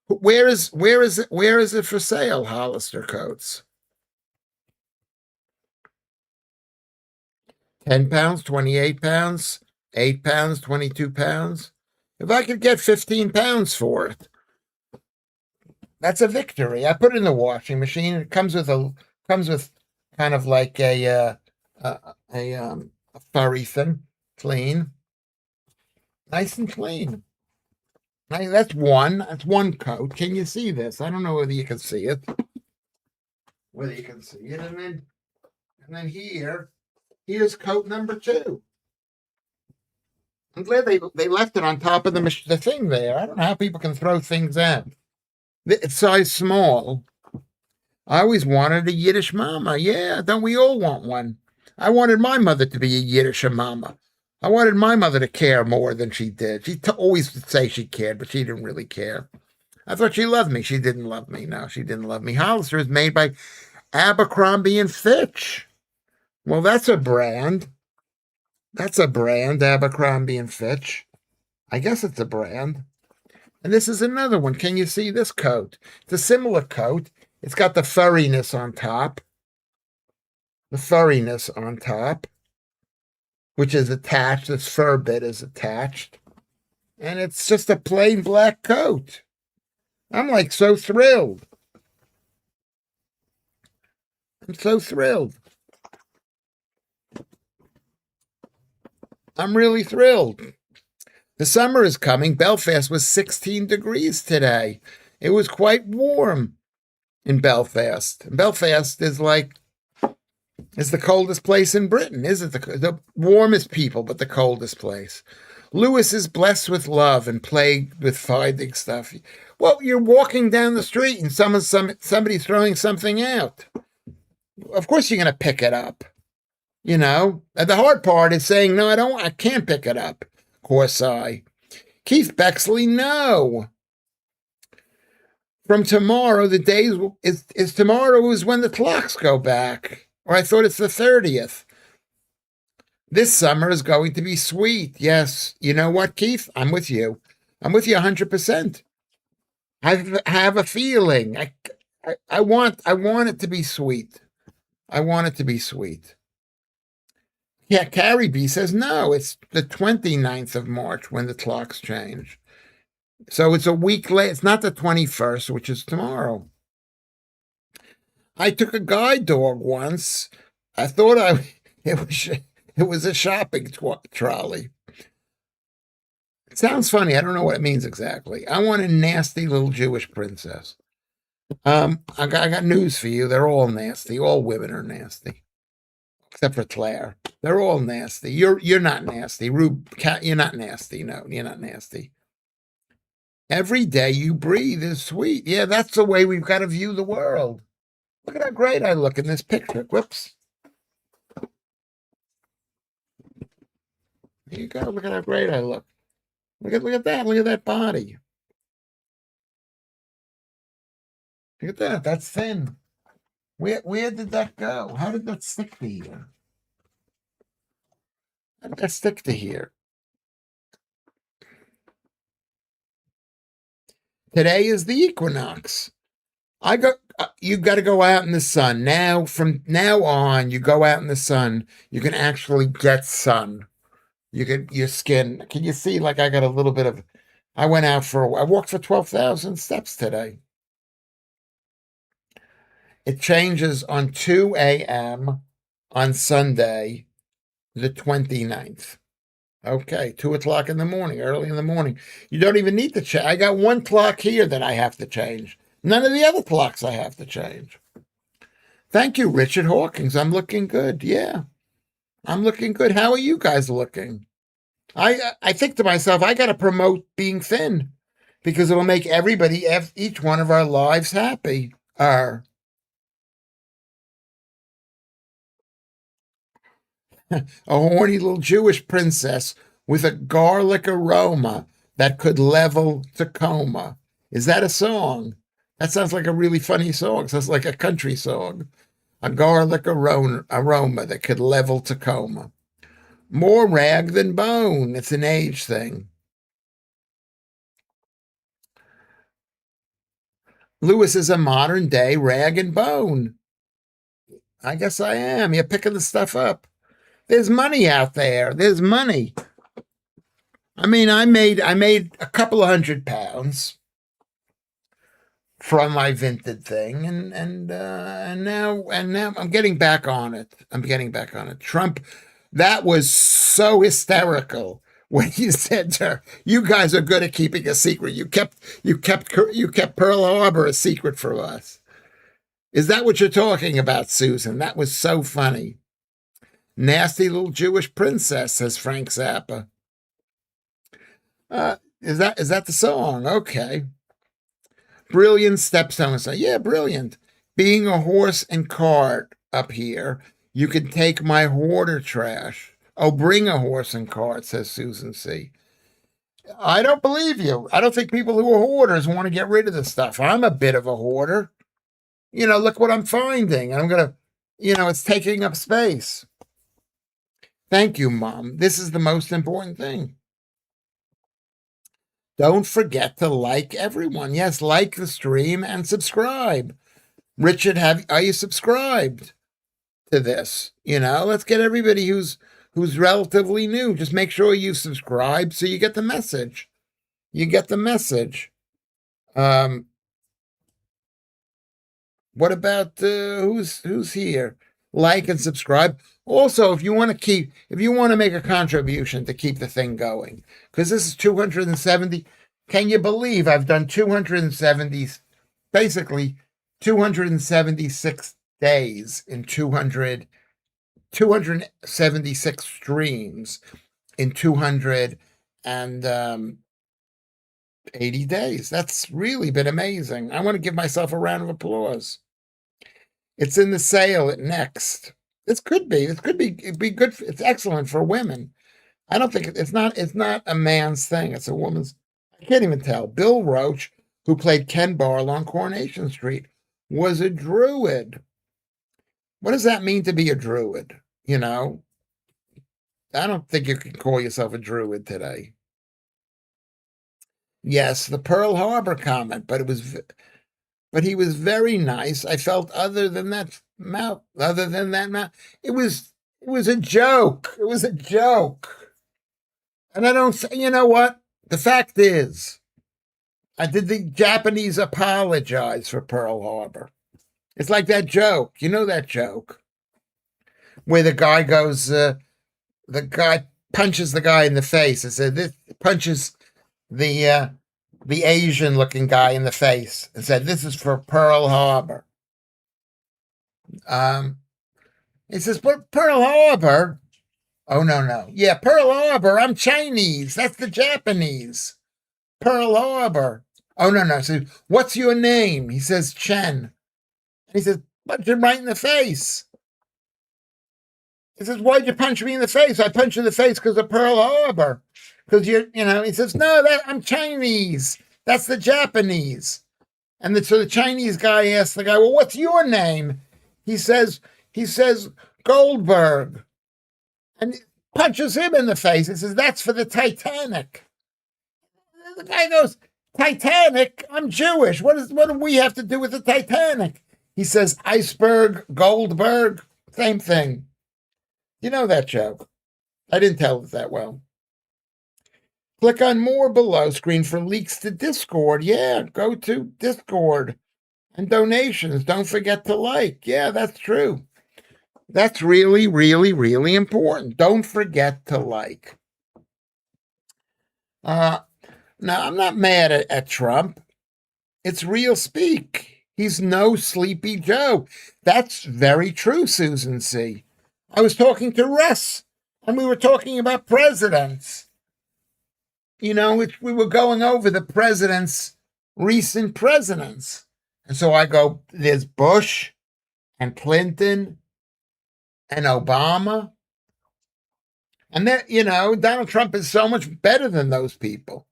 Where is it for sale, Hollister coats? £10, £28, £8, £22. If I could get £15 for it, that's a victory. I put it in the washing machine. It comes with kind of like a furry thing, clean, nice and clean. That's one coat. Can you see this? I don't know whether you can see it. And then here's coat number 2. I'm glad they left it on top of the thing there. I don't know how people can throw things out. It's size small. I always wanted a Yiddish mama. Yeah, don't we all want one? I wanted my mother to be a Yiddish mama. I wanted my mother to care more than she did. She always would say she cared, but she didn't really care. I thought she loved me. She didn't love me. No, she didn't love me. Hollister is made by Abercrombie and Fitch. Well, that's a brand. Abercrombie and Fitch. I guess it's a brand. And this is another one. Can you see this coat? It's a similar coat. It's got the furriness on top. Which is attached. This fur bit is attached. And it's just a plain black coat. I'm like so thrilled. I'm really thrilled. The summer is coming. Belfast was 16 degrees today. It was quite warm in Belfast. Belfast is the coldest place in Britain. Is it the warmest people, but the coldest place? Lewis is blessed with love and plagued with finding stuff. Well, you're walking down the street and somebody's throwing something out. Of course you're going to pick it up. You know, and the hard part is saying, no, I can't pick it up. Of course, Keith Bexley, no. From tomorrow, the days is tomorrow is when the clocks go back. Or I thought it's the 30th. This summer is going to be sweet. Yes. You know what, Keith? I'm with you. I'm with you 100%. I have a feeling. I want it to be sweet. I want it to be sweet. Yeah, Carrie B says no, it's the 29th of March when the clocks change. So it's a week late. It's not the 21st, which is tomorrow. I took a guide dog once. I thought it was a shopping trolley. It sounds funny. I don't know what it means exactly. I want a nasty little Jewish princess. I got news for you. They're all nasty. All women are nasty, except for Claire. They're all nasty. You're not nasty. Rube, you're not nasty. No, you're not nasty. Every day you breathe is sweet. Yeah, that's the way we've got to view the world. Look at how great I look in this picture. Whoops. There you go. Look at how great I look. Look at that. Look at that body. Look at that. That's thin. Where did that go? How did that stick to here? How did that stick to here? Today is the equinox. You've got to go out in the sun. Now, from now on, you go out in the sun, you can actually get sun. Your skin. Can you see, like, I got a little bit of, I walked for 12,000 steps today. It changes on 2 a.m. on Sunday, the 29th. Okay, 2 o'clock in the morning, early in the morning. You don't even need to change. I got one clock here that I have to change. None of the other clocks I have to change. Thank you, Richard Hawkins. I'm looking good. Yeah, I'm looking good. How are you guys looking? I think to myself, I got to promote being thin because it will make everybody, each one of our lives happy. A horny little Jewish princess with a garlic aroma that could level Tacoma. Is that a song? That sounds like a really funny song. It sounds like a country song. A garlic aroma that could level Tacoma. More rag than bone. It's an age thing. Lewis is a modern day rag and bone. I guess I am. You're picking the stuff up. There's money out there. There's money. I mean, I made a couple of £100 from my Vinted thing, and now I'm getting back on it. Trump, that was so hysterical when you said to her, "You guys are good at keeping a secret. You kept Pearl Harbor a secret from us." Is that what you're talking about, Susan? That was so funny. Nasty little Jewish princess, says Frank Zappa. Is that the song? Okay. Brilliant Stepstone. So yeah, brilliant. Being a horse and cart up here, you can take my hoarder trash. Oh, bring a horse and cart, says Susan C. I don't believe you. I don't think people who are hoarders want to get rid of the stuff. I'm a bit of a hoarder. Look what I'm finding. I'm going to, it's taking up space. Thank you, Mom. This is the most important thing. Don't forget to like everyone. Yes, like the stream and subscribe. Richard, are you subscribed to this? Let's get everybody who's relatively new. Just make sure you subscribe so you get the message. You get the message. What about who's here? Like and subscribe. Also, if you want to make a contribution to keep the thing going, because this is 270. Can you believe I've done 270, basically 276 days in 276 streams in 280 days. That's really been amazing. I want to give myself a round of applause. It's in the sale at Next. It'd be good. It's excellent for women. I don't think it's not a man's thing. It's a woman's. I can't even tell. Bill Roach, who played Ken Barlow on Coronation Street, was a druid. What does that mean to be a druid? You know, I don't think you can call yourself a druid today. Yes, the Pearl Harbor comment, but he was very nice. I felt other than that mouth, it was a joke. It was a joke. And I don't, you know what? The fact is, did the Japanese apologize for Pearl Harbor? It's like that joke. You know that joke where the guy punches the guy in the face and said, this punches the the Asian looking guy in the face and said, "This is for Pearl Harbor." Um, he says, "But Pearl Harbor." Oh no, no, yeah, Pearl Harbor. I'm Chinese. That's the Japanese. Pearl Harbor. Oh no, no. So what's your name? He says Chen. He says, punch him right in the face. He says, "Why'd you punch me in the face?" "I punched you in the face because of Pearl Harbor. Because He says, "No, I'm Chinese. That's the Japanese." So the Chinese guy asks the guy, "Well, what's your name?" He says, Goldberg. And punches him in the face. He says, "That's for the Titanic." The guy goes, "Titanic? I'm Jewish. What do we have to do with the Titanic?" He says, "Iceberg, Goldberg, same thing." You know that joke. I didn't tell it that well. Click on more below screen for links to Discord. Yeah, go to Discord. And donations. Don't forget to like. Yeah, that's true. That's really, really, really important. Don't forget to like. Now, I'm not mad at Trump. It's real speak. He's no Sleepy Joe. That's very true, Susan C. I was talking to Russ, and we were talking about presidents. We were going over the recent presidents. And so I go, there's Bush and Clinton and Obama. And then, Donald Trump is so much better than those people.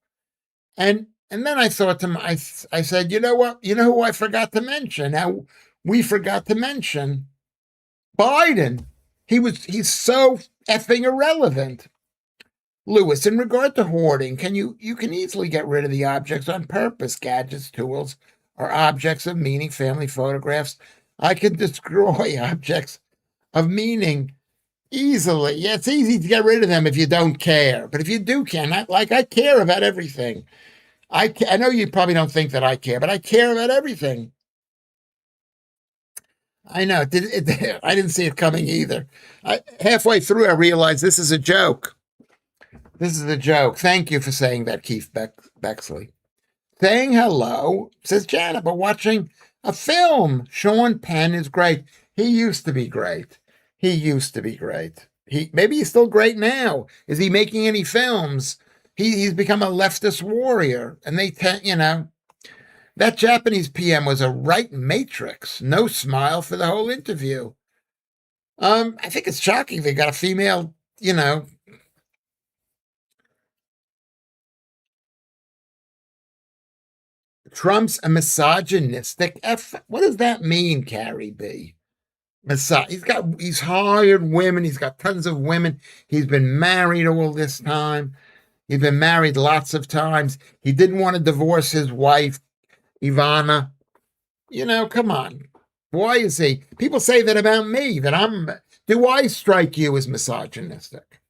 And then I thought to him, I said, you know what? You know who I forgot to mention? Now, we forgot to mention Biden. He's so effing irrelevant. Lewis, in regard to hoarding, you can easily get rid of the objects on purpose, gadgets, tools, or objects of meaning, family photographs. I can destroy objects of meaning easily. Yeah, it's easy to get rid of them if you don't care. But if you do care, I care about everything. I know you probably don't think that I care, but I care about everything. I know. I didn't see it coming either. Halfway through, I realized this is a joke. This is a joke. Thank you for saying that, Keith Bexley. Saying hello, says Janet, but watching a film. Sean Penn is great. He used to be great. Maybe he's still great now. Is he making any films? He's become a leftist warrior, and that Japanese PM was a right matrix. No smile for the whole interview. I think it's shocking they got a female. Trump's a misogynistic. What does that mean, Carrie B? He's hired women. He's got tons of women. He's been married all this time. He's been married lots of times. He didn't want to divorce his wife, Ivana. Come on. Why is he? People say that about me, do I strike you as misogynistic?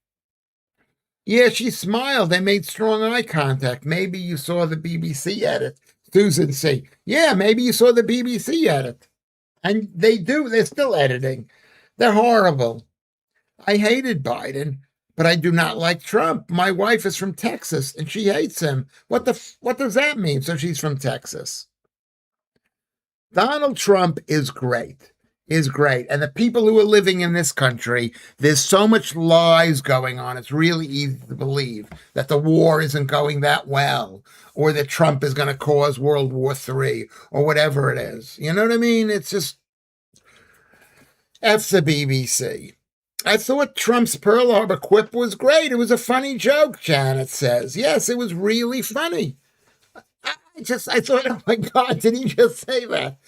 Yeah, she smiled. They made strong eye contact. Maybe you saw the BBC edit. Susan C. Yeah, maybe you saw the BBC edit. And they're still editing. They're horrible. I hated Biden, but I do not like Trump. My wife is from Texas and she hates him. What does that mean? So she's from Texas. Donald Trump is great. And the people who are living in this country, there's so much lies going on. It's really easy to believe that the war isn't going that well, or that Trump is going to cause World War III, or whatever it is. You know what I mean? It's just F the BBC. I thought Trump's Pearl Harbor quip was great. It was a funny joke, Janet says. Yes, it was really funny. I thought, oh my God, did he just say that?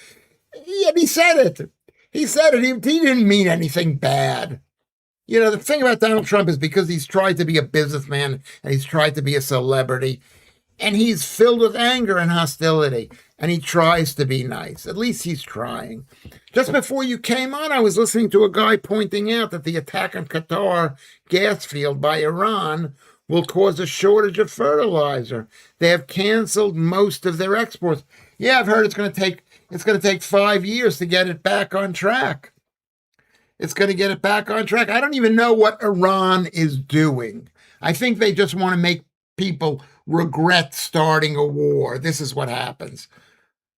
Yeah, he said it. He said it. He didn't mean anything bad. You know, the thing about Donald Trump is because he's tried to be a businessman and he's tried to be a celebrity, and he's filled with anger and hostility, and he tries to be nice. At least he's trying. Just before you came on, I was listening to a guy pointing out that the attack on Qatar gas field by Iran will cause a shortage of fertilizer. They have canceled most of their exports. Yeah, I've heard it's going to take 5 years to get it back on track. It's going to get it back on track. I don't even know what Iran is doing. I think they just want to make people regret starting a war. This is what happens.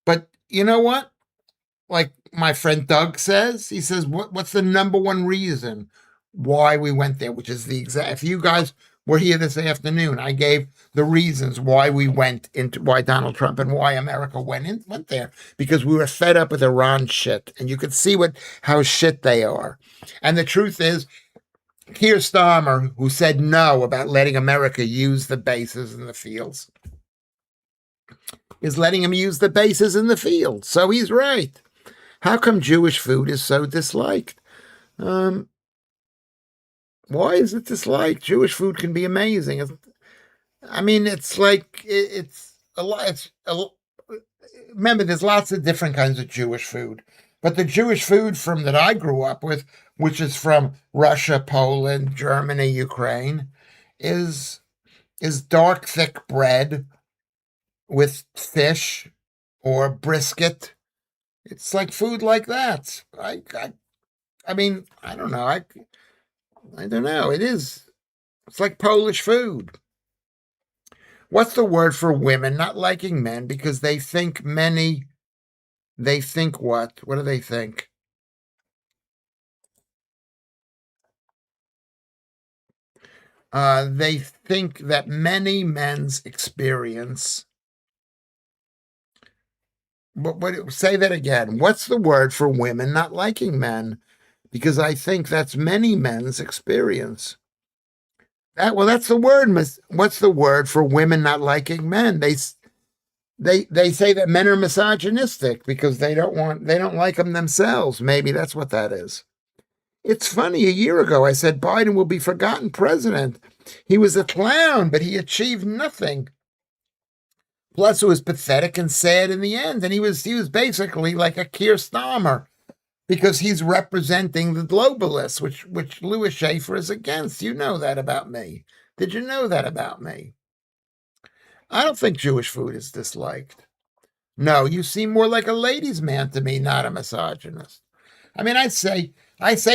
But you know what? Like my friend Doug says, he says, what's the number one reason why we went there? Which is the exact, if you guys were here this afternoon, I gave the reasons why we went into, why Donald Trump and why America went there, because we were fed up with Iran shit. And you could see how shit they are. And the truth is, Keir Starmer, who said no about letting America use the bases in the fields, is letting him use the bases in the fields. So he's right. How come Jewish food is so disliked? Why is it disliked? Jewish food can be amazing. It's like it's a lot. Remember, there's lots of different kinds of Jewish food, but the Jewish food that I grew up with, which is from Russia, Poland, Germany, Ukraine, is dark, thick bread with fish or brisket. It's like food like that. I mean, I don't know. I don't know. It's like Polish food. What's the word for women not liking men because they think what? What do they think? They think that many men's experience. But say that again. What's the word for women not liking men? Because I think that's many men's experience. That's the word. What's the word for women not liking men? They say that men are misogynistic because they don't like them themselves. Maybe that's what that is. It's funny. A year ago, I said Biden will be forgotten president. He was a clown, but he achieved nothing. Plus, it was pathetic and sad in the end. And he was basically like a Keir Starmer because he's representing the globalists, which Lewis Schaffer is against. You know that about me. Did you know that about me? I don't think Jewish food is disliked. No, you seem more like a ladies' man to me, not a misogynist. I mean, I say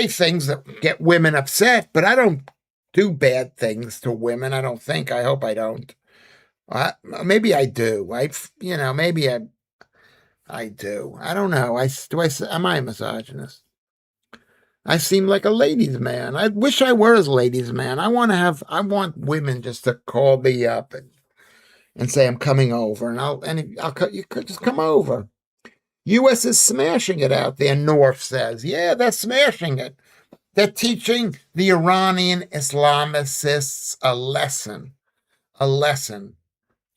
things that get women upset, but I don't do bad things to women. I don't think. I hope I don't. Maybe I do. Maybe I do. I don't know. Am I a misogynist? I seem like a ladies' man. I wish I were a ladies' man. I want women just to call me up and say I'm coming over, you could just come over. U.S. is smashing it out there. North says, yeah, they're smashing it. They're teaching the Iranian Islamicists a lesson. A lesson.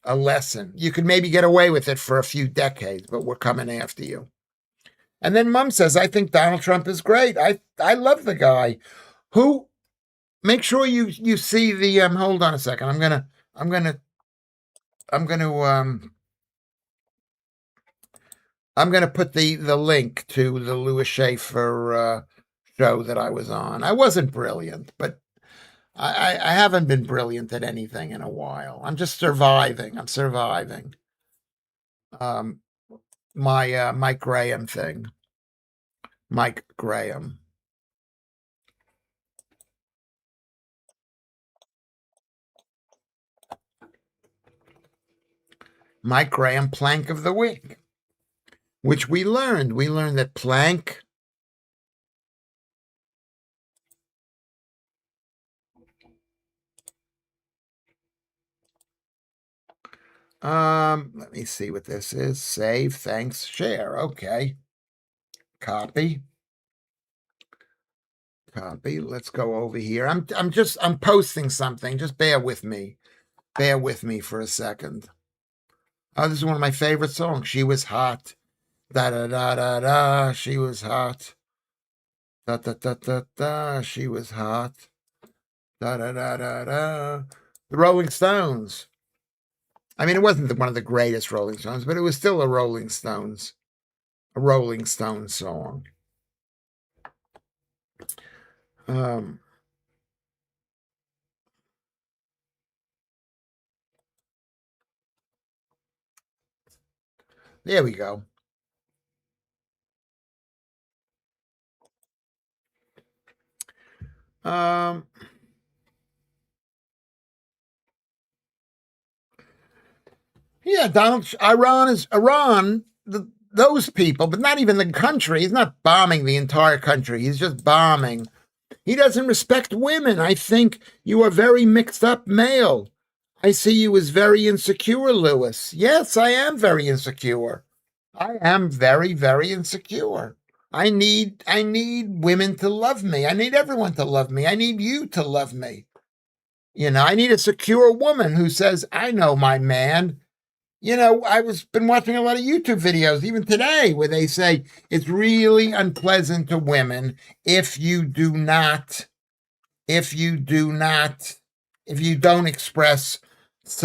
A lesson. You could maybe get away with it for a few decades, but we're coming after you. And then Mom says, I think Donald Trump is great. I love the guy. Who make sure you see the hold on a second. I'm gonna put the link to the Lewis Schaffer show that I was on. I wasn't brilliant, but I haven't been brilliant at anything in a while. I'm just surviving. I'm surviving. My Mike Graham thing. Mike Graham. Mike Graham plank of the week, which we learned. We learned that plank. Let me see what this is. Save, thanks, share. Okay. Copy. Copy. Let's go over here. I'm posting something. Just bear with me. Bear with me for a second. Oh, this is one of my favorite songs. She was hot. Da da da da da. She was hot. Da da da da da. She was hot. Da da da da da. The Rolling Stones. I mean, it wasn't one of the greatest Rolling Stones, but it was still a Rolling Stones song. There we go. Yeah, Iran. Those people, but not even the country. He's not bombing the entire country. He's just bombing. He doesn't respect women. I think you are very mixed up male. I see you as very insecure, Lewis. Yes, I am very insecure. I am very, very insecure. I need women to love me. I need everyone to love me. I need you to love me. I need a secure woman who says, I know my man. Been watching a lot of YouTube videos, even today, where they say it's really unpleasant to women if you don't express it's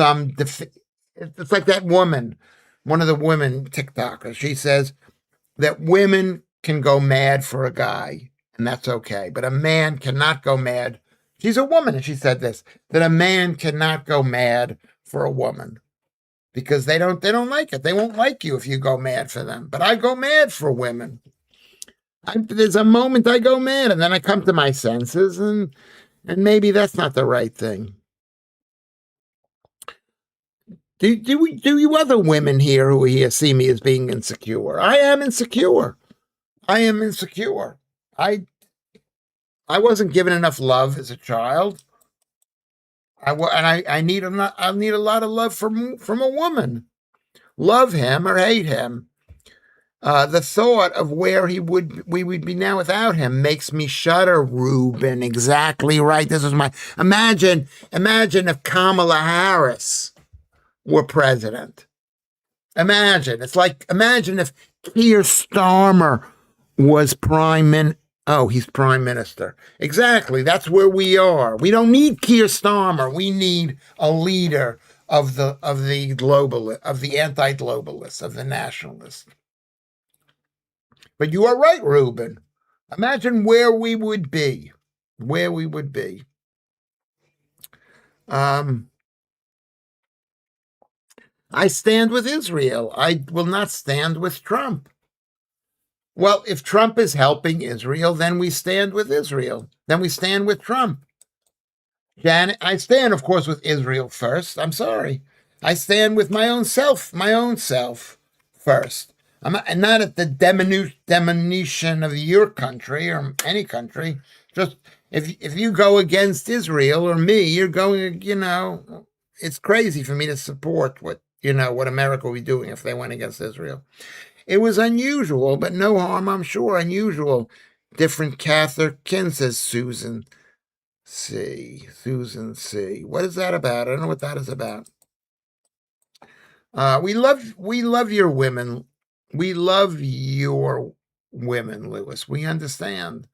like that woman, one of the women TikTokers. She says that women can go mad for a guy, and that's okay, but a man cannot go mad. She's a woman, and she said this, that a man cannot go mad for a woman, because they don't like it. They won't like you if you go mad for them. But I go mad for women. There's a moment I go mad, and then I come to my senses, and maybe that's not the right thing. Do you other women here who are here see me as being insecure? I am insecure. I am insecure. I wasn't given enough love as a child. I need a lot of love from a woman. Love him or hate him. The thought of where we would be now without him makes me shudder, Ruben. Exactly right. This is imagine if Kamala Harris were president. Imagine if Keir Starmer was he's prime minister. Exactly. That's where we are. We don't need Keir Starmer. We need a leader of the anti-globalists, of the nationalists. But you are right, Ruben. Imagine where we would be. I stand with Israel. I will not stand with Trump. Well, if Trump is helping Israel, then we stand with Israel. Then we stand with Trump. Janet, I stand, of course, with Israel first. I'm sorry. I stand with my own self first. I'm not at the diminution of your country or any country. Just if you go against Israel or me, you're going, it's crazy for me to support what America would be doing if they went against Israel. It was unusual, but no harm, I'm sure. Unusual. Different Catherine, says Susan C. Susan C. What is that about? I don't know what that is about. We love your women. We love your women, Lewis. We understand.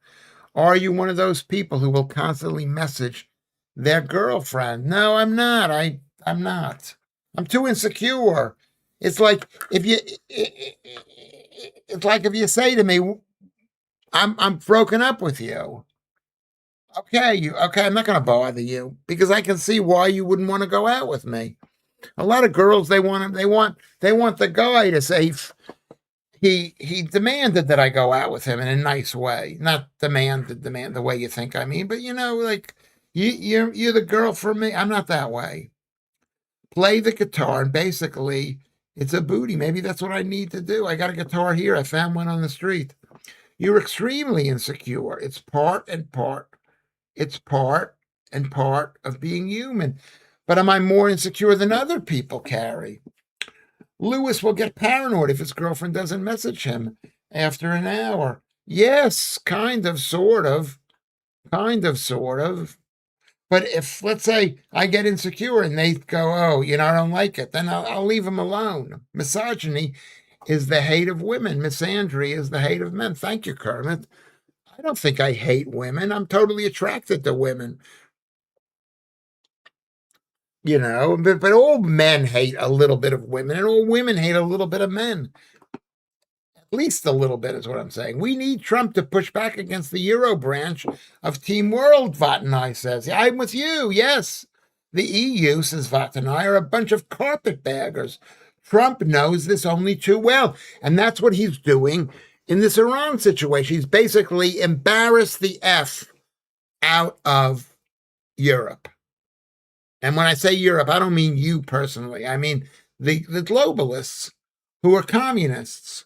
Are you one of those people who will constantly message their girlfriend? No, I'm not. I'm not. I'm too insecure. It's like if you say to me, I'm broken up with you. Okay, I'm not going to bother you because I can see why you wouldn't want to go out with me. A lot of girls, they want the guy to say he demanded that I go out with him in a nice way, not demand the way you think I mean, but like you're the girl for me. I'm not that way. Play the guitar, and basically it's a booty. Maybe that's what I need to do. I got a guitar here. I found one on the street. You're extremely insecure. It's part and part. It's part and part of being human. But am I more insecure than other people, Carrie? Lewis will get paranoid if his girlfriend doesn't message him after an hour. Yes, kind of, sort of. Kind of, sort of. But if, let's say, I get insecure and they go, oh, I don't like it, then I'll leave them alone. Misogyny is the hate of women. Misandry is the hate of men. Thank you, Kermit. I don't think I hate women. I'm totally attracted to women. But all men hate a little bit of women, and all women hate a little bit of men. At least a little bit is what I'm saying. We need Trump to push back against the Euro branch of Team World, Vatanai says. Yeah, I'm with you, yes. The EU, says Vatanai, are a bunch of carpetbaggers. Trump knows this only too well, and that's what he's doing in this Iran situation. He's basically embarrassed the F out of Europe. And when I say Europe, I don't mean you personally. I mean the globalists who are communists.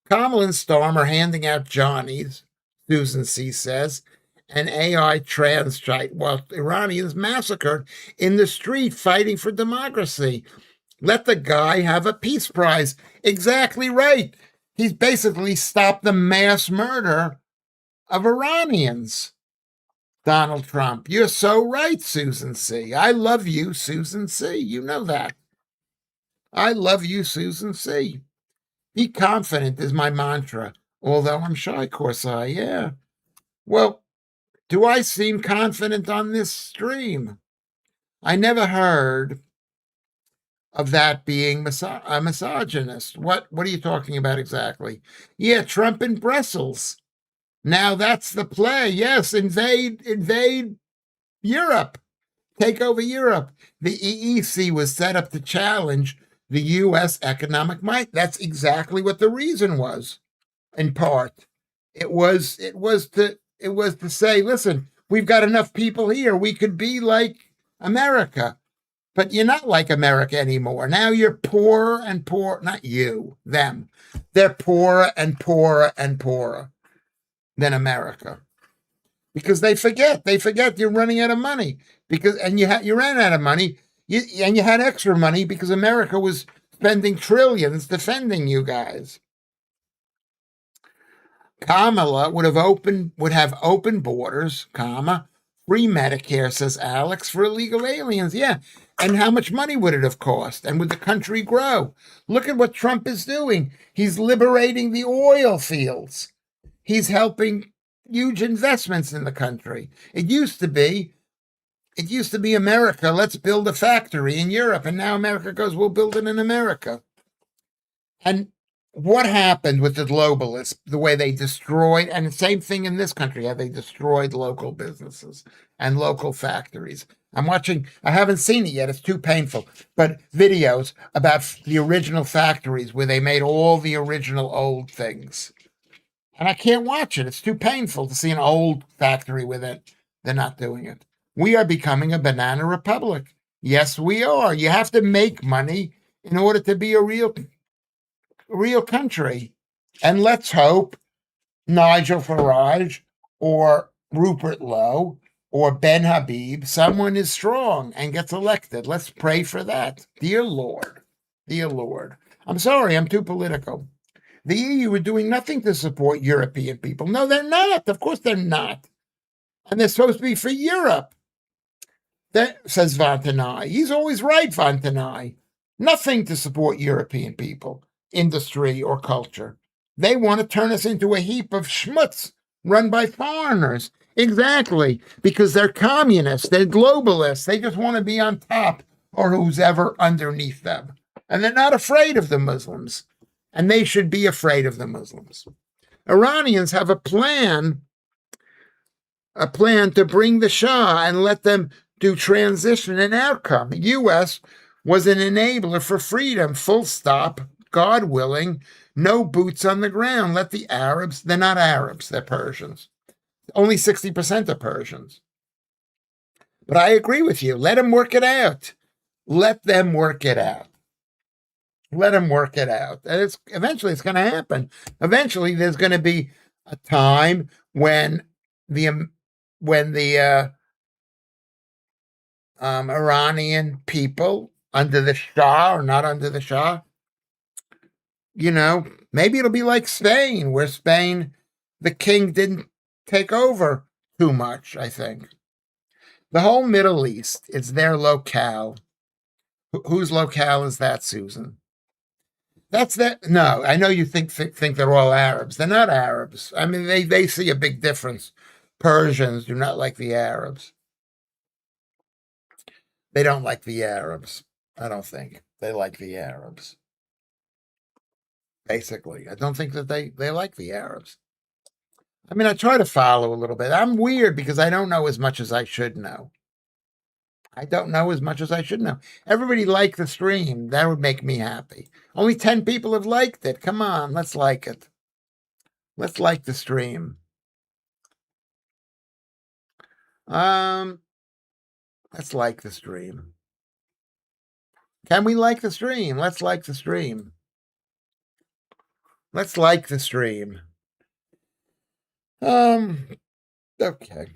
Kamala and Storm are handing out Johnnies, Susan C. says, and AI transite while Iranians massacred in the street fighting for democracy. Let the guy have a peace prize. Exactly right. He's basically stopped the mass murder of Iranians. Donald Trump. You're so right, Susan C. I love you, Susan C. You know that. I love you, Susan C. Be confident is my mantra, although I'm shy, Corsai. Yeah. Well, do I seem confident on this stream? I never heard of that being a misogynist. What are you talking about exactly? Yeah, Trump in Brussels. Now that's the play. Yes, invade Europe. Take over Europe. The EEC was set up to challenge the U.S. economic might. That's exactly what the reason was. In part, it was to say, listen, we've got enough people here. We could be like America, but you're not like America anymore. Now you're poorer and poorer. Not you, them. They're poorer and poorer and poorer than America. Because they forget you're running out of money. You ran out of money, and you had extra money because America was spending trillions defending you guys. Kamala would have open borders, free Medicare, says Alex, for illegal aliens. Yeah, and how much money would it have cost? And would the country grow? Look at what Trump is doing. He's liberating the oil fields. He's helping huge investments in the country. It used to be America, let's build a factory in Europe. And now America goes, we'll build it in America. And what happened with the globalists, the way they destroyed, and the same thing in this country, how they destroyed local businesses and local factories. I haven't seen it yet, it's too painful, but videos about the original factories where they made all the original old things. And I can't watch it. It's too painful to see an old factory with it. They're not doing it. We are becoming a banana republic. Yes, we are. You have to make money in order to be a real country. And let's hope Nigel Farage or Rupert Lowe or Ben Habib, someone is strong and gets elected. Let's pray for that. Dear Lord. Dear Lord. I'm sorry, I'm too political. The EU are doing nothing to support European people. No, they're not. Of course they're not. And they're supposed to be for Europe. That says Vantanai. He's always right, Vantanai. Nothing to support European people, industry, or culture. They want to turn us into a heap of schmutz run by foreigners. Exactly. Because they're communists. They're globalists. They just want to be on top or who's ever underneath them. And they're not afraid of the Muslims. And they should be afraid of the Muslims. Iranians have a plan to bring the Shah and let them do transition and outcome. The U.S. was an enabler for freedom, full stop, God willing, no boots on the ground. Let the Arabs, they're not Arabs, they're Persians. Only 60% are Persians. But I agree with you. Let them work it out. Let them work it out. Let them work it out. And eventually it's going to happen. Eventually there's going to be a time when the Iranian people under the Shah or not under the Shah, maybe it'll be like Spain, where the king didn't take over too much, I think. The whole Middle East, it's their locale. Whose locale is that, Susan? That's that. No, I know you think they're all Arabs. They're not Arabs. I mean, they see a big difference. Persians do not like the Arabs. They don't like the Arabs. I don't think they like the Arabs. Basically, I don't think that they like the Arabs. I mean, I try to follow a little bit. I'm weird because I don't know as much as I should know. I don't know as much as I should know. Everybody liked the stream. That would make me happy. Only 10 people have liked it. Come on, let's like it. Let's like the stream. Um, let's like the stream. Can we like the stream? Let's like the stream. Let's like the stream. Okay.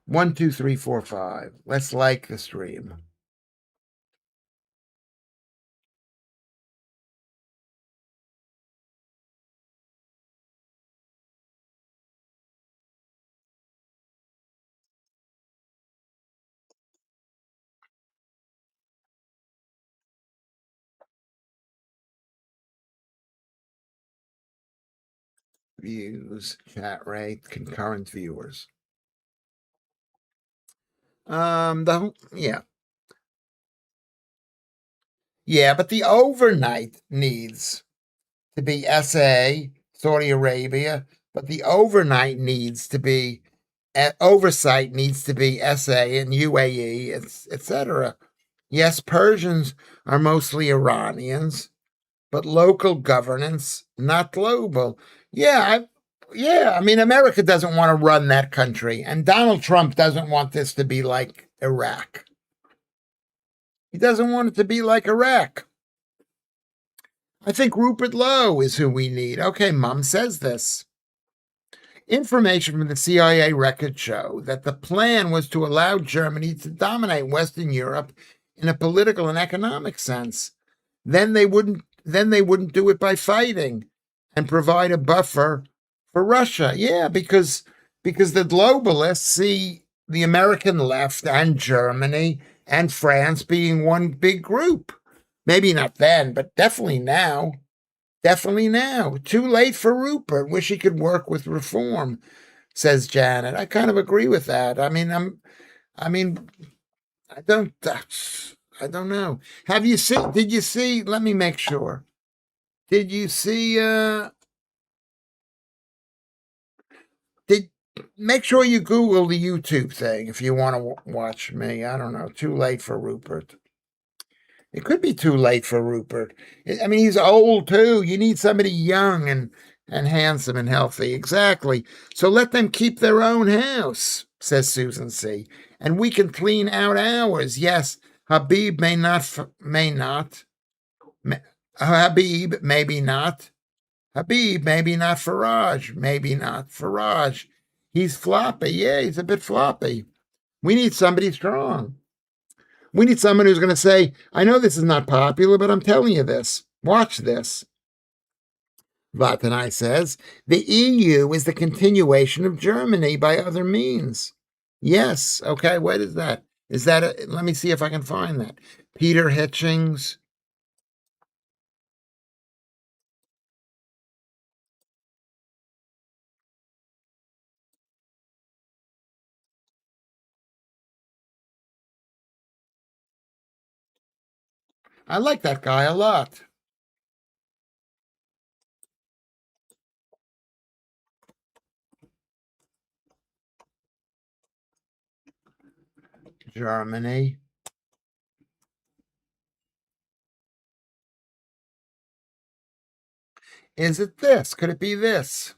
1, 2, 3, 4, 5. Let's like the stream. Views, chat rate, concurrent viewers. Yeah. Yeah, but the overnight needs to be SA, Saudi Arabia, but the overnight needs to be oversight needs to be SA and UAE, etc. Yes, Persians are mostly Iranians, but local governance, not global. Yeah, I mean, America doesn't want to run that country, and Donald Trump doesn't want this to be like Iraq. He doesn't want it to be like Iraq. I think Rupert Lowe is who we need. Okay, Mom says this. Information from the CIA records show that the plan was to allow Germany to dominate Western Europe in a political and economic sense. Then they wouldn't do it by fighting and provide a buffer for Russia. Yeah, because the globalists see the American left and Germany and France being one big group. Maybe not then, but definitely now. Definitely now. Too late for Rupert. Wish he could work with reform, says Janet. I kind of agree with that. I mean, I don't I don't know. Did you see, let me make sure. Did you see did make sure you Google the YouTube thing if you want to watch me. I don't know. Too late for Rupert. It could be too late for Rupert. I mean, he's old too. You need somebody young and handsome and healthy. Exactly. So let them keep their own house, says Susan C. And we can clean out ours. Yes, Habib may not. Habib maybe not. Habib maybe not Farage. Maybe not Farage. He's floppy. Yeah, he's a bit floppy. We need somebody strong. We need someone who's going to say, I know this is not popular, but I'm telling you this. Watch this. Vatanai says, the EU is the continuation of Germany by other means. Yes. Okay. What is that? Let me see if I can find that. Peter Hitchings. I like that guy a lot. Germany. Is it this? Could it be this?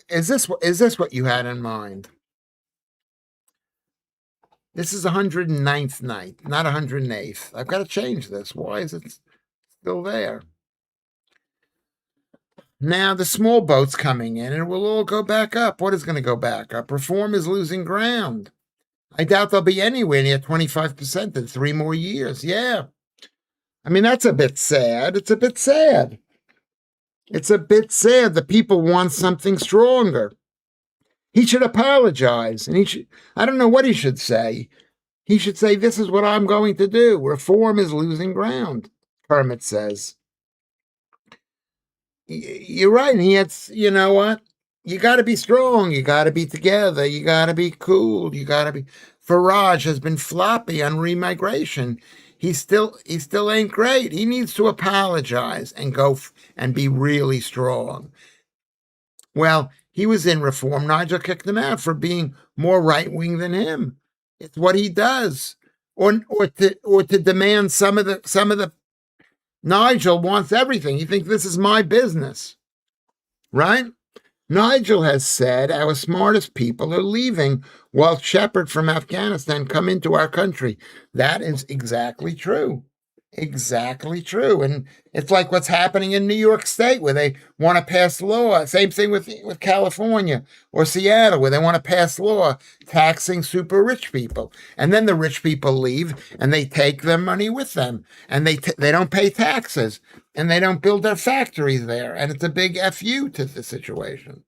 Is this what you had in mind? This is 109th night, not 108th. I've got to change this. Why is it still there? Now the small boat's coming in and it will all go back up. What is going to go back up? Reform is losing ground. I doubt they'll be anywhere near 25% in 3 more years. Yeah. I mean, that's a bit sad. It's a bit sad. It's a bit sad. The people want something stronger. He should apologize. And I don't know what he should say. He should say, this is what I'm going to do. Reform is losing ground, Kermit says. You're right. And you know what? You got to be strong. You got to be together. You got to be cool. You got to be. Farage has been floppy on remigration. He still ain't great. He needs to apologize and go and be really strong. Well, he was in reform. Nigel kicked him out for being more right wing than him. It's what he does, or to demand some of the. Nigel wants everything. He thinks this is my business, right? Nigel has said our smartest people are leaving while Shepard from Afghanistan come into our country. That is exactly true. Exactly true. And it's like what's happening in New York State where they want to pass law. Same thing with California or Seattle where they want to pass law taxing super rich people. And then the rich people leave and they take their money with them and they don't pay taxes and they don't build their factories there. And it's a big FU to the situation.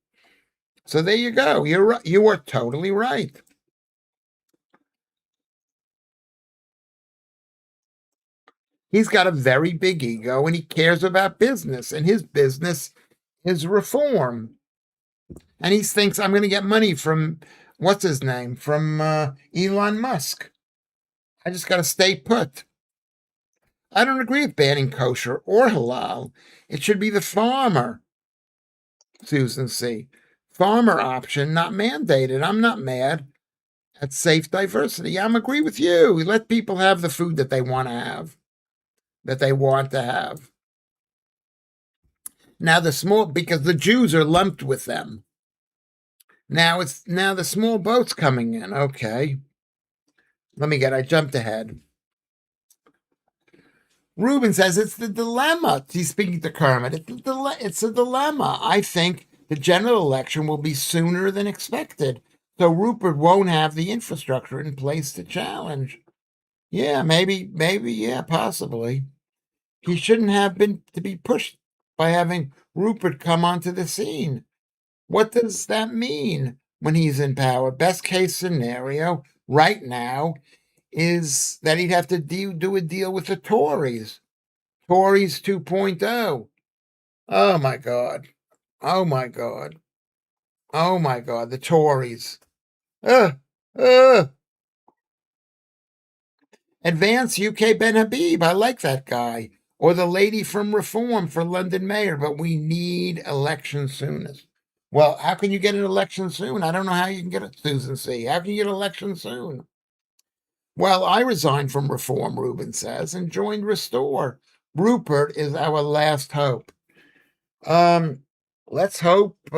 So there you go. You're right. You are totally right. He's got a very big ego and he cares about business, and his business is reform. And he thinks I'm going to get money from what's his name? From Elon Musk. I just got to stay put. I don't agree with banning kosher or halal. It should be the farmer, Susan C. Farmer option, not mandated. I'm not mad at safe diversity. I'm agree with you. We let people have the food that they want to have, that they want to have. Now because the Jews are lumped with them. Now the small boat's coming in. Okay. I jumped ahead. Ruben says it's the dilemma. He's speaking to Kermit. It's a dilemma. I think the general election will be sooner than expected. So Rupert won't have the infrastructure in place to challenge. Yeah, maybe, yeah, possibly. He shouldn't have been to be pushed by having Rupert come onto the scene. What does that mean when he's in power? Best case scenario right now is that he'd have to do a deal with the Tories. Tories 2.0. Oh my God. Oh my God. Oh my God. The Tories. Uh, uh. Advance UK Ben Habib. I like that guy. Or the lady from Reform for London mayor, but we need elections soonest. Well, how can you get an election soon? I don't know how you can get it, Susan C. How can you get an election soon? Well, I resigned from Reform, Ruben says, and joined Restore. Rupert is our last hope. Let's hope. I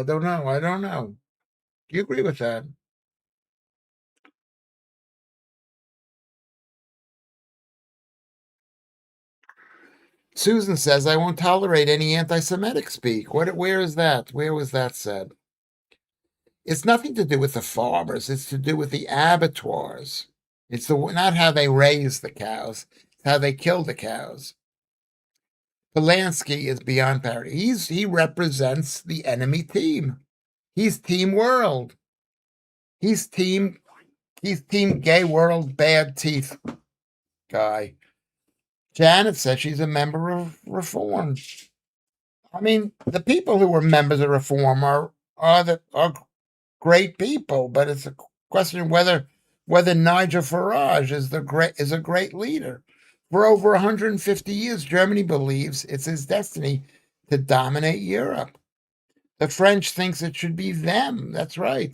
don't know. I don't know. Do you agree with that? Susan says, I won't tolerate any anti-Semitic speak. Where is that? Where was that said? It's nothing to do with the farmers. It's to do with the abattoirs. It's not how they raise the cows, it's how they kill the cows. Polanski is beyond parody. He represents the enemy team. He's Team World. He's Team Gay World Bad Teeth guy. Janet says she's a member of Reform. I mean, the people who are members of Reform are great people, but it's a question of whether Nigel Farage is a great leader. For over 150 years, Germany believes it's his destiny to dominate Europe. The French thinks it should be them. That's right.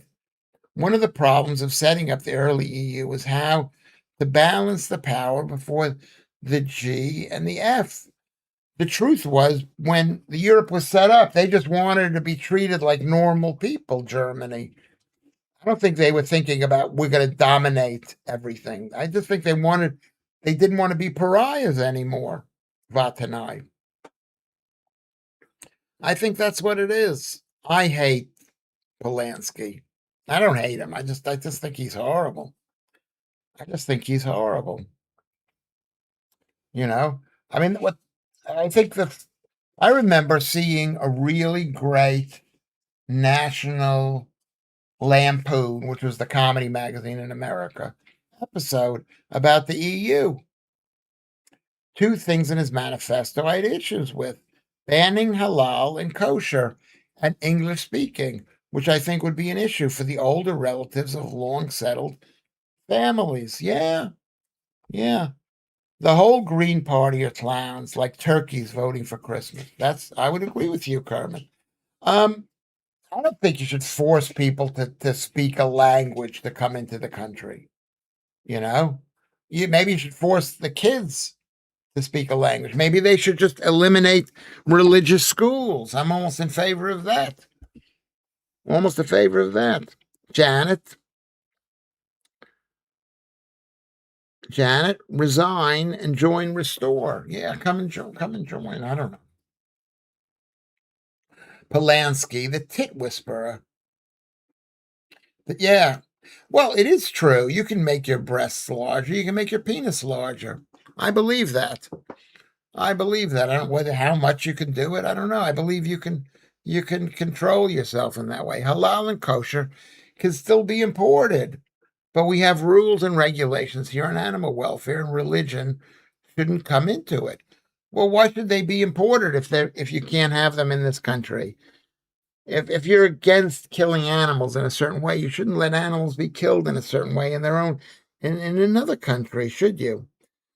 One of the problems of setting up the early EU was how to balance the power before the G and the F. The truth was, when the Europe was set up, they just wanted to be treated like normal people, Germany. I don't think they were thinking about we're going to dominate everything. I just think they didn't want to be pariahs anymore, Vatanai. I think that's what it is. I hate Polanski. I don't hate him. I just think he's horrible. I just think he's horrible. You know, I mean, what I think I remember seeing a really great National Lampoon, which was the comedy magazine in America, episode about the EU. Two things in his manifesto I had issues with: banning halal and kosher and English speaking, which I think would be an issue for the older relatives of long settled families. Yeah, yeah. The whole Green Party are clowns, like turkeys voting for Christmas. I would agree with you, Kermit. Um, I don't think you should force people to speak a language to come into the country. You know, maybe you should force the kids to speak a language. Maybe they should just eliminate religious schools. I'm almost in favor of that. Almost in favor of that. Janet, Janet, resign and join Restore. Yeah, come and join. Come and join. I don't know. Polanski, the tit whisperer. Yeah. Well, it is true. You can make your breasts larger. You can make your penis larger. I believe that. I believe that. I don't whether how much you can do it. I don't know. I believe you can control yourself in that way. Halal and kosher can still be imported, but we have rules and regulations here on animal welfare, and religion shouldn't come into it. Well, why should they be imported if you can't have them in this country? If you're against killing animals in a certain way, you shouldn't let animals be killed in a certain way in another country, should you?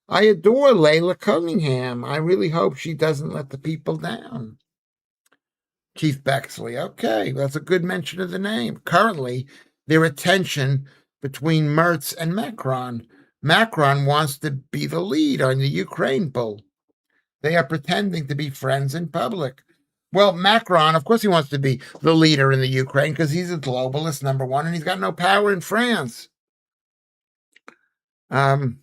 I adore Layla Cunningham. I really hope she doesn't let the people down. Keith Bexley. Okay, that's a good mention of the name. Currently, there is tension between Merz and Macron. Macron wants to be the lead on the Ukraine bull. They are pretending to be friends in public. Well, Macron, of course, he wants to be the leader in the Ukraine because he's a globalist, number one, and he's got no power in France. Ban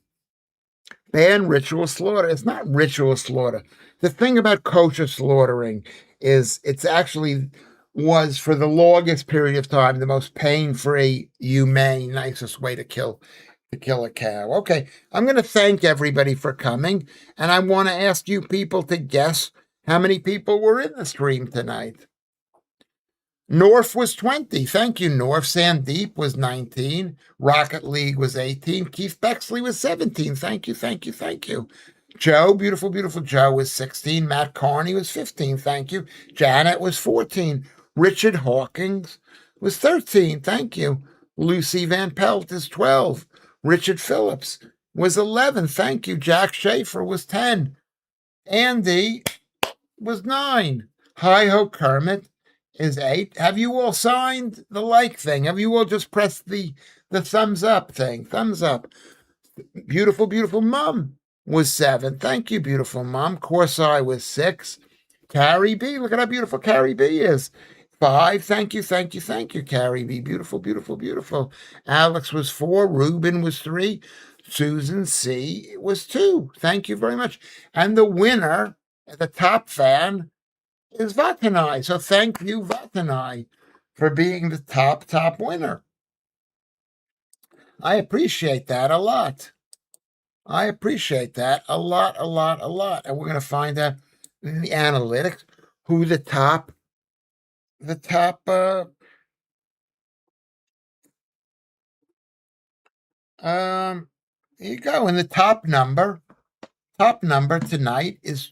ritual slaughter. It's not ritual slaughter. The thing about kosher slaughtering is it's actually was for the longest period of time the most pain-free, humane, nicest way to kill a cow. Okay, I'm going to thank everybody for coming, and I want to ask you people to guess how many people were in the stream tonight. North was 20. Thank you, North. Sandeep was 19. Rocket League was 18. Keith Bexley was 17. Thank you, thank you, thank you. Joe, beautiful, beautiful Joe, was 16. Matt Carney was 15. Thank you. Janet was 14. Richard Hawkins was 13. Thank you. Lucy Van Pelt is 12. Richard Phillips was 11. Thank you. Jack Schaefer was 10. Andy was 9. Hi Ho Kermit is 8. Have you all signed the like thing? Have you all just pressed the thumbs up thing? Thumbs up. Beautiful, beautiful mom was 7. Thank you, beautiful mom. Corsai was 6. Carrie B, look at how beautiful Carrie B is. 5. Thank you, thank you, thank you, Carrie B. Beautiful, beautiful, beautiful. Alex was 4. Ruben was 3. Susan C was 2. Thank you very much. And the winner, the top fan, is Vatanai. So thank you, Vatanai, for being the top winner. I appreciate that a lot. I appreciate that a lot, a lot, a lot. And we're going to find out in the analytics who the top, here you go. And the top number tonight is,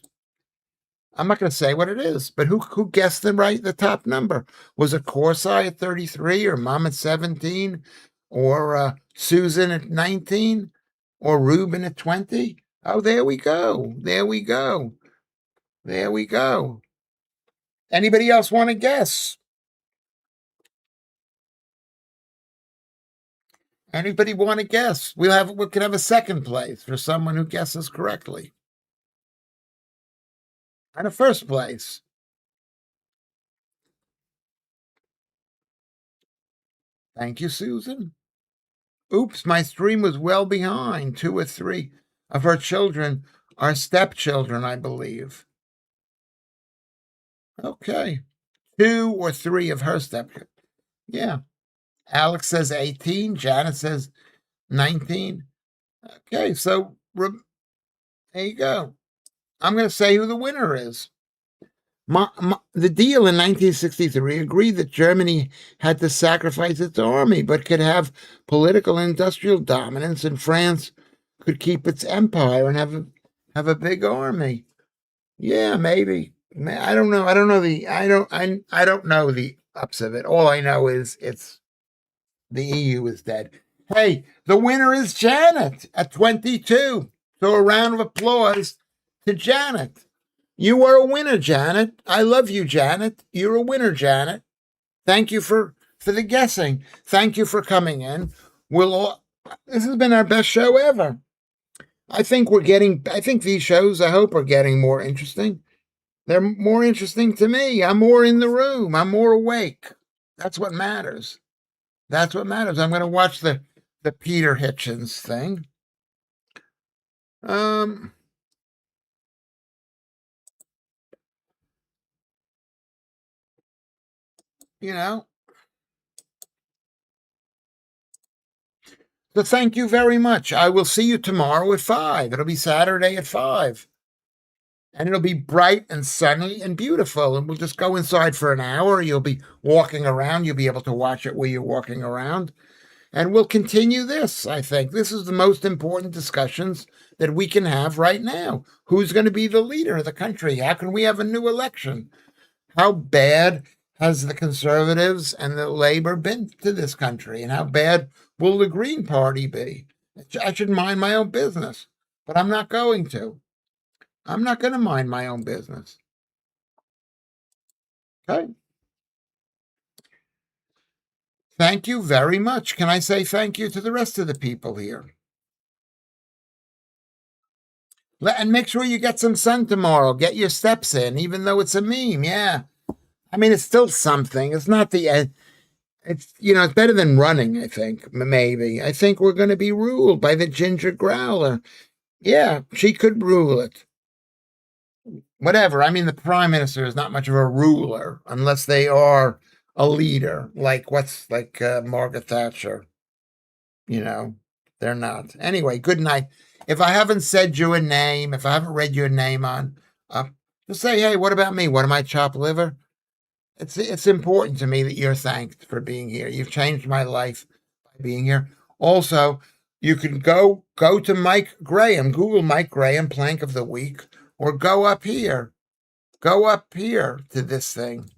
I'm not going to say what it is, but who guessed the top number? Was it Corsai at 33 or Mom at 17 or Susan at 19 or Ruben at 20? Oh, there we go. There we go. There we go. Anybody else want to guess? Anybody want to guess? We could have a second place for someone who guesses correctly. in the first place. Thank you, Susan. Oops, my stream was well behind. 2 or 3 of her children are stepchildren, I believe. Okay. 2 or 3 of her stepchildren. Yeah. Alex says 18. Janet says 19. Okay, so there you go. I'm going to say who the winner is. The deal in 1963 agreed that Germany had to sacrifice its army, but could have political and industrial dominance, and France could keep its empire and have a big army. Yeah, maybe. I don't know. I don't know I don't know the ups of it. All I know is it's the EU is dead. Hey, the winner is Janet at 22. So a round of applause to Janet. You are a winner, Janet. I love you, Janet. You're a winner, Janet. Thank you for the guessing. Thank you for coming in. This has been our best show ever. I think these shows, I hope, are getting more interesting. They're more interesting to me. I'm more in the room. I'm more awake. That's what matters. That's what matters. I'm going to watch the Peter Hitchens thing. You know. So thank you very much. I will see you tomorrow at 5. It'll be Saturday at 5. And it'll be bright and sunny and beautiful. And we'll just go inside for an hour. You'll be walking around. You'll be able to watch it while you're walking around. And we'll continue this, I think. This is the most important discussions that we can have right now. Who's going to be the leader of the country? How can we have a new election? How bad has the Conservatives and the Labor been to this country? And how bad will the Green Party be? I should mind my own business, but I'm not going to. I'm not going to mind my own business. Okay. Thank you very much. Can I say thank you to the rest of the people here? And make sure you get some sun tomorrow. Get your steps in, even though it's a meme. Yeah. I mean, it's still something. It's not the it's it's better than running, I think. Maybe. I think we're going to be ruled by the ginger growler. Yeah, she could rule it. Whatever. I mean, the prime minister is not much of a ruler unless they are a leader, like Margaret Thatcher. They're not. Anyway, good night. If I haven't said you a name, if I haven't read your name on, just say, hey, what about me? What am I, chopped liver? It's important to me that you're thanked for being here. You've changed my life by being here. Also, you can go to Mike Graham, Google Mike Graham, Plank of the Week, or go up here to this thing.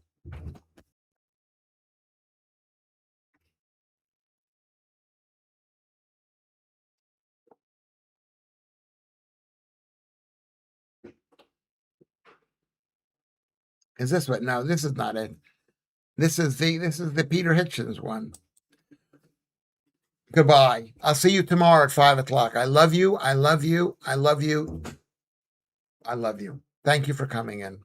Is this what? No, this is not it. This is the Peter Hitchens one. Goodbye. I'll see you tomorrow at 5:00. I love you. I love you. I love you. I love you. Thank you for coming in.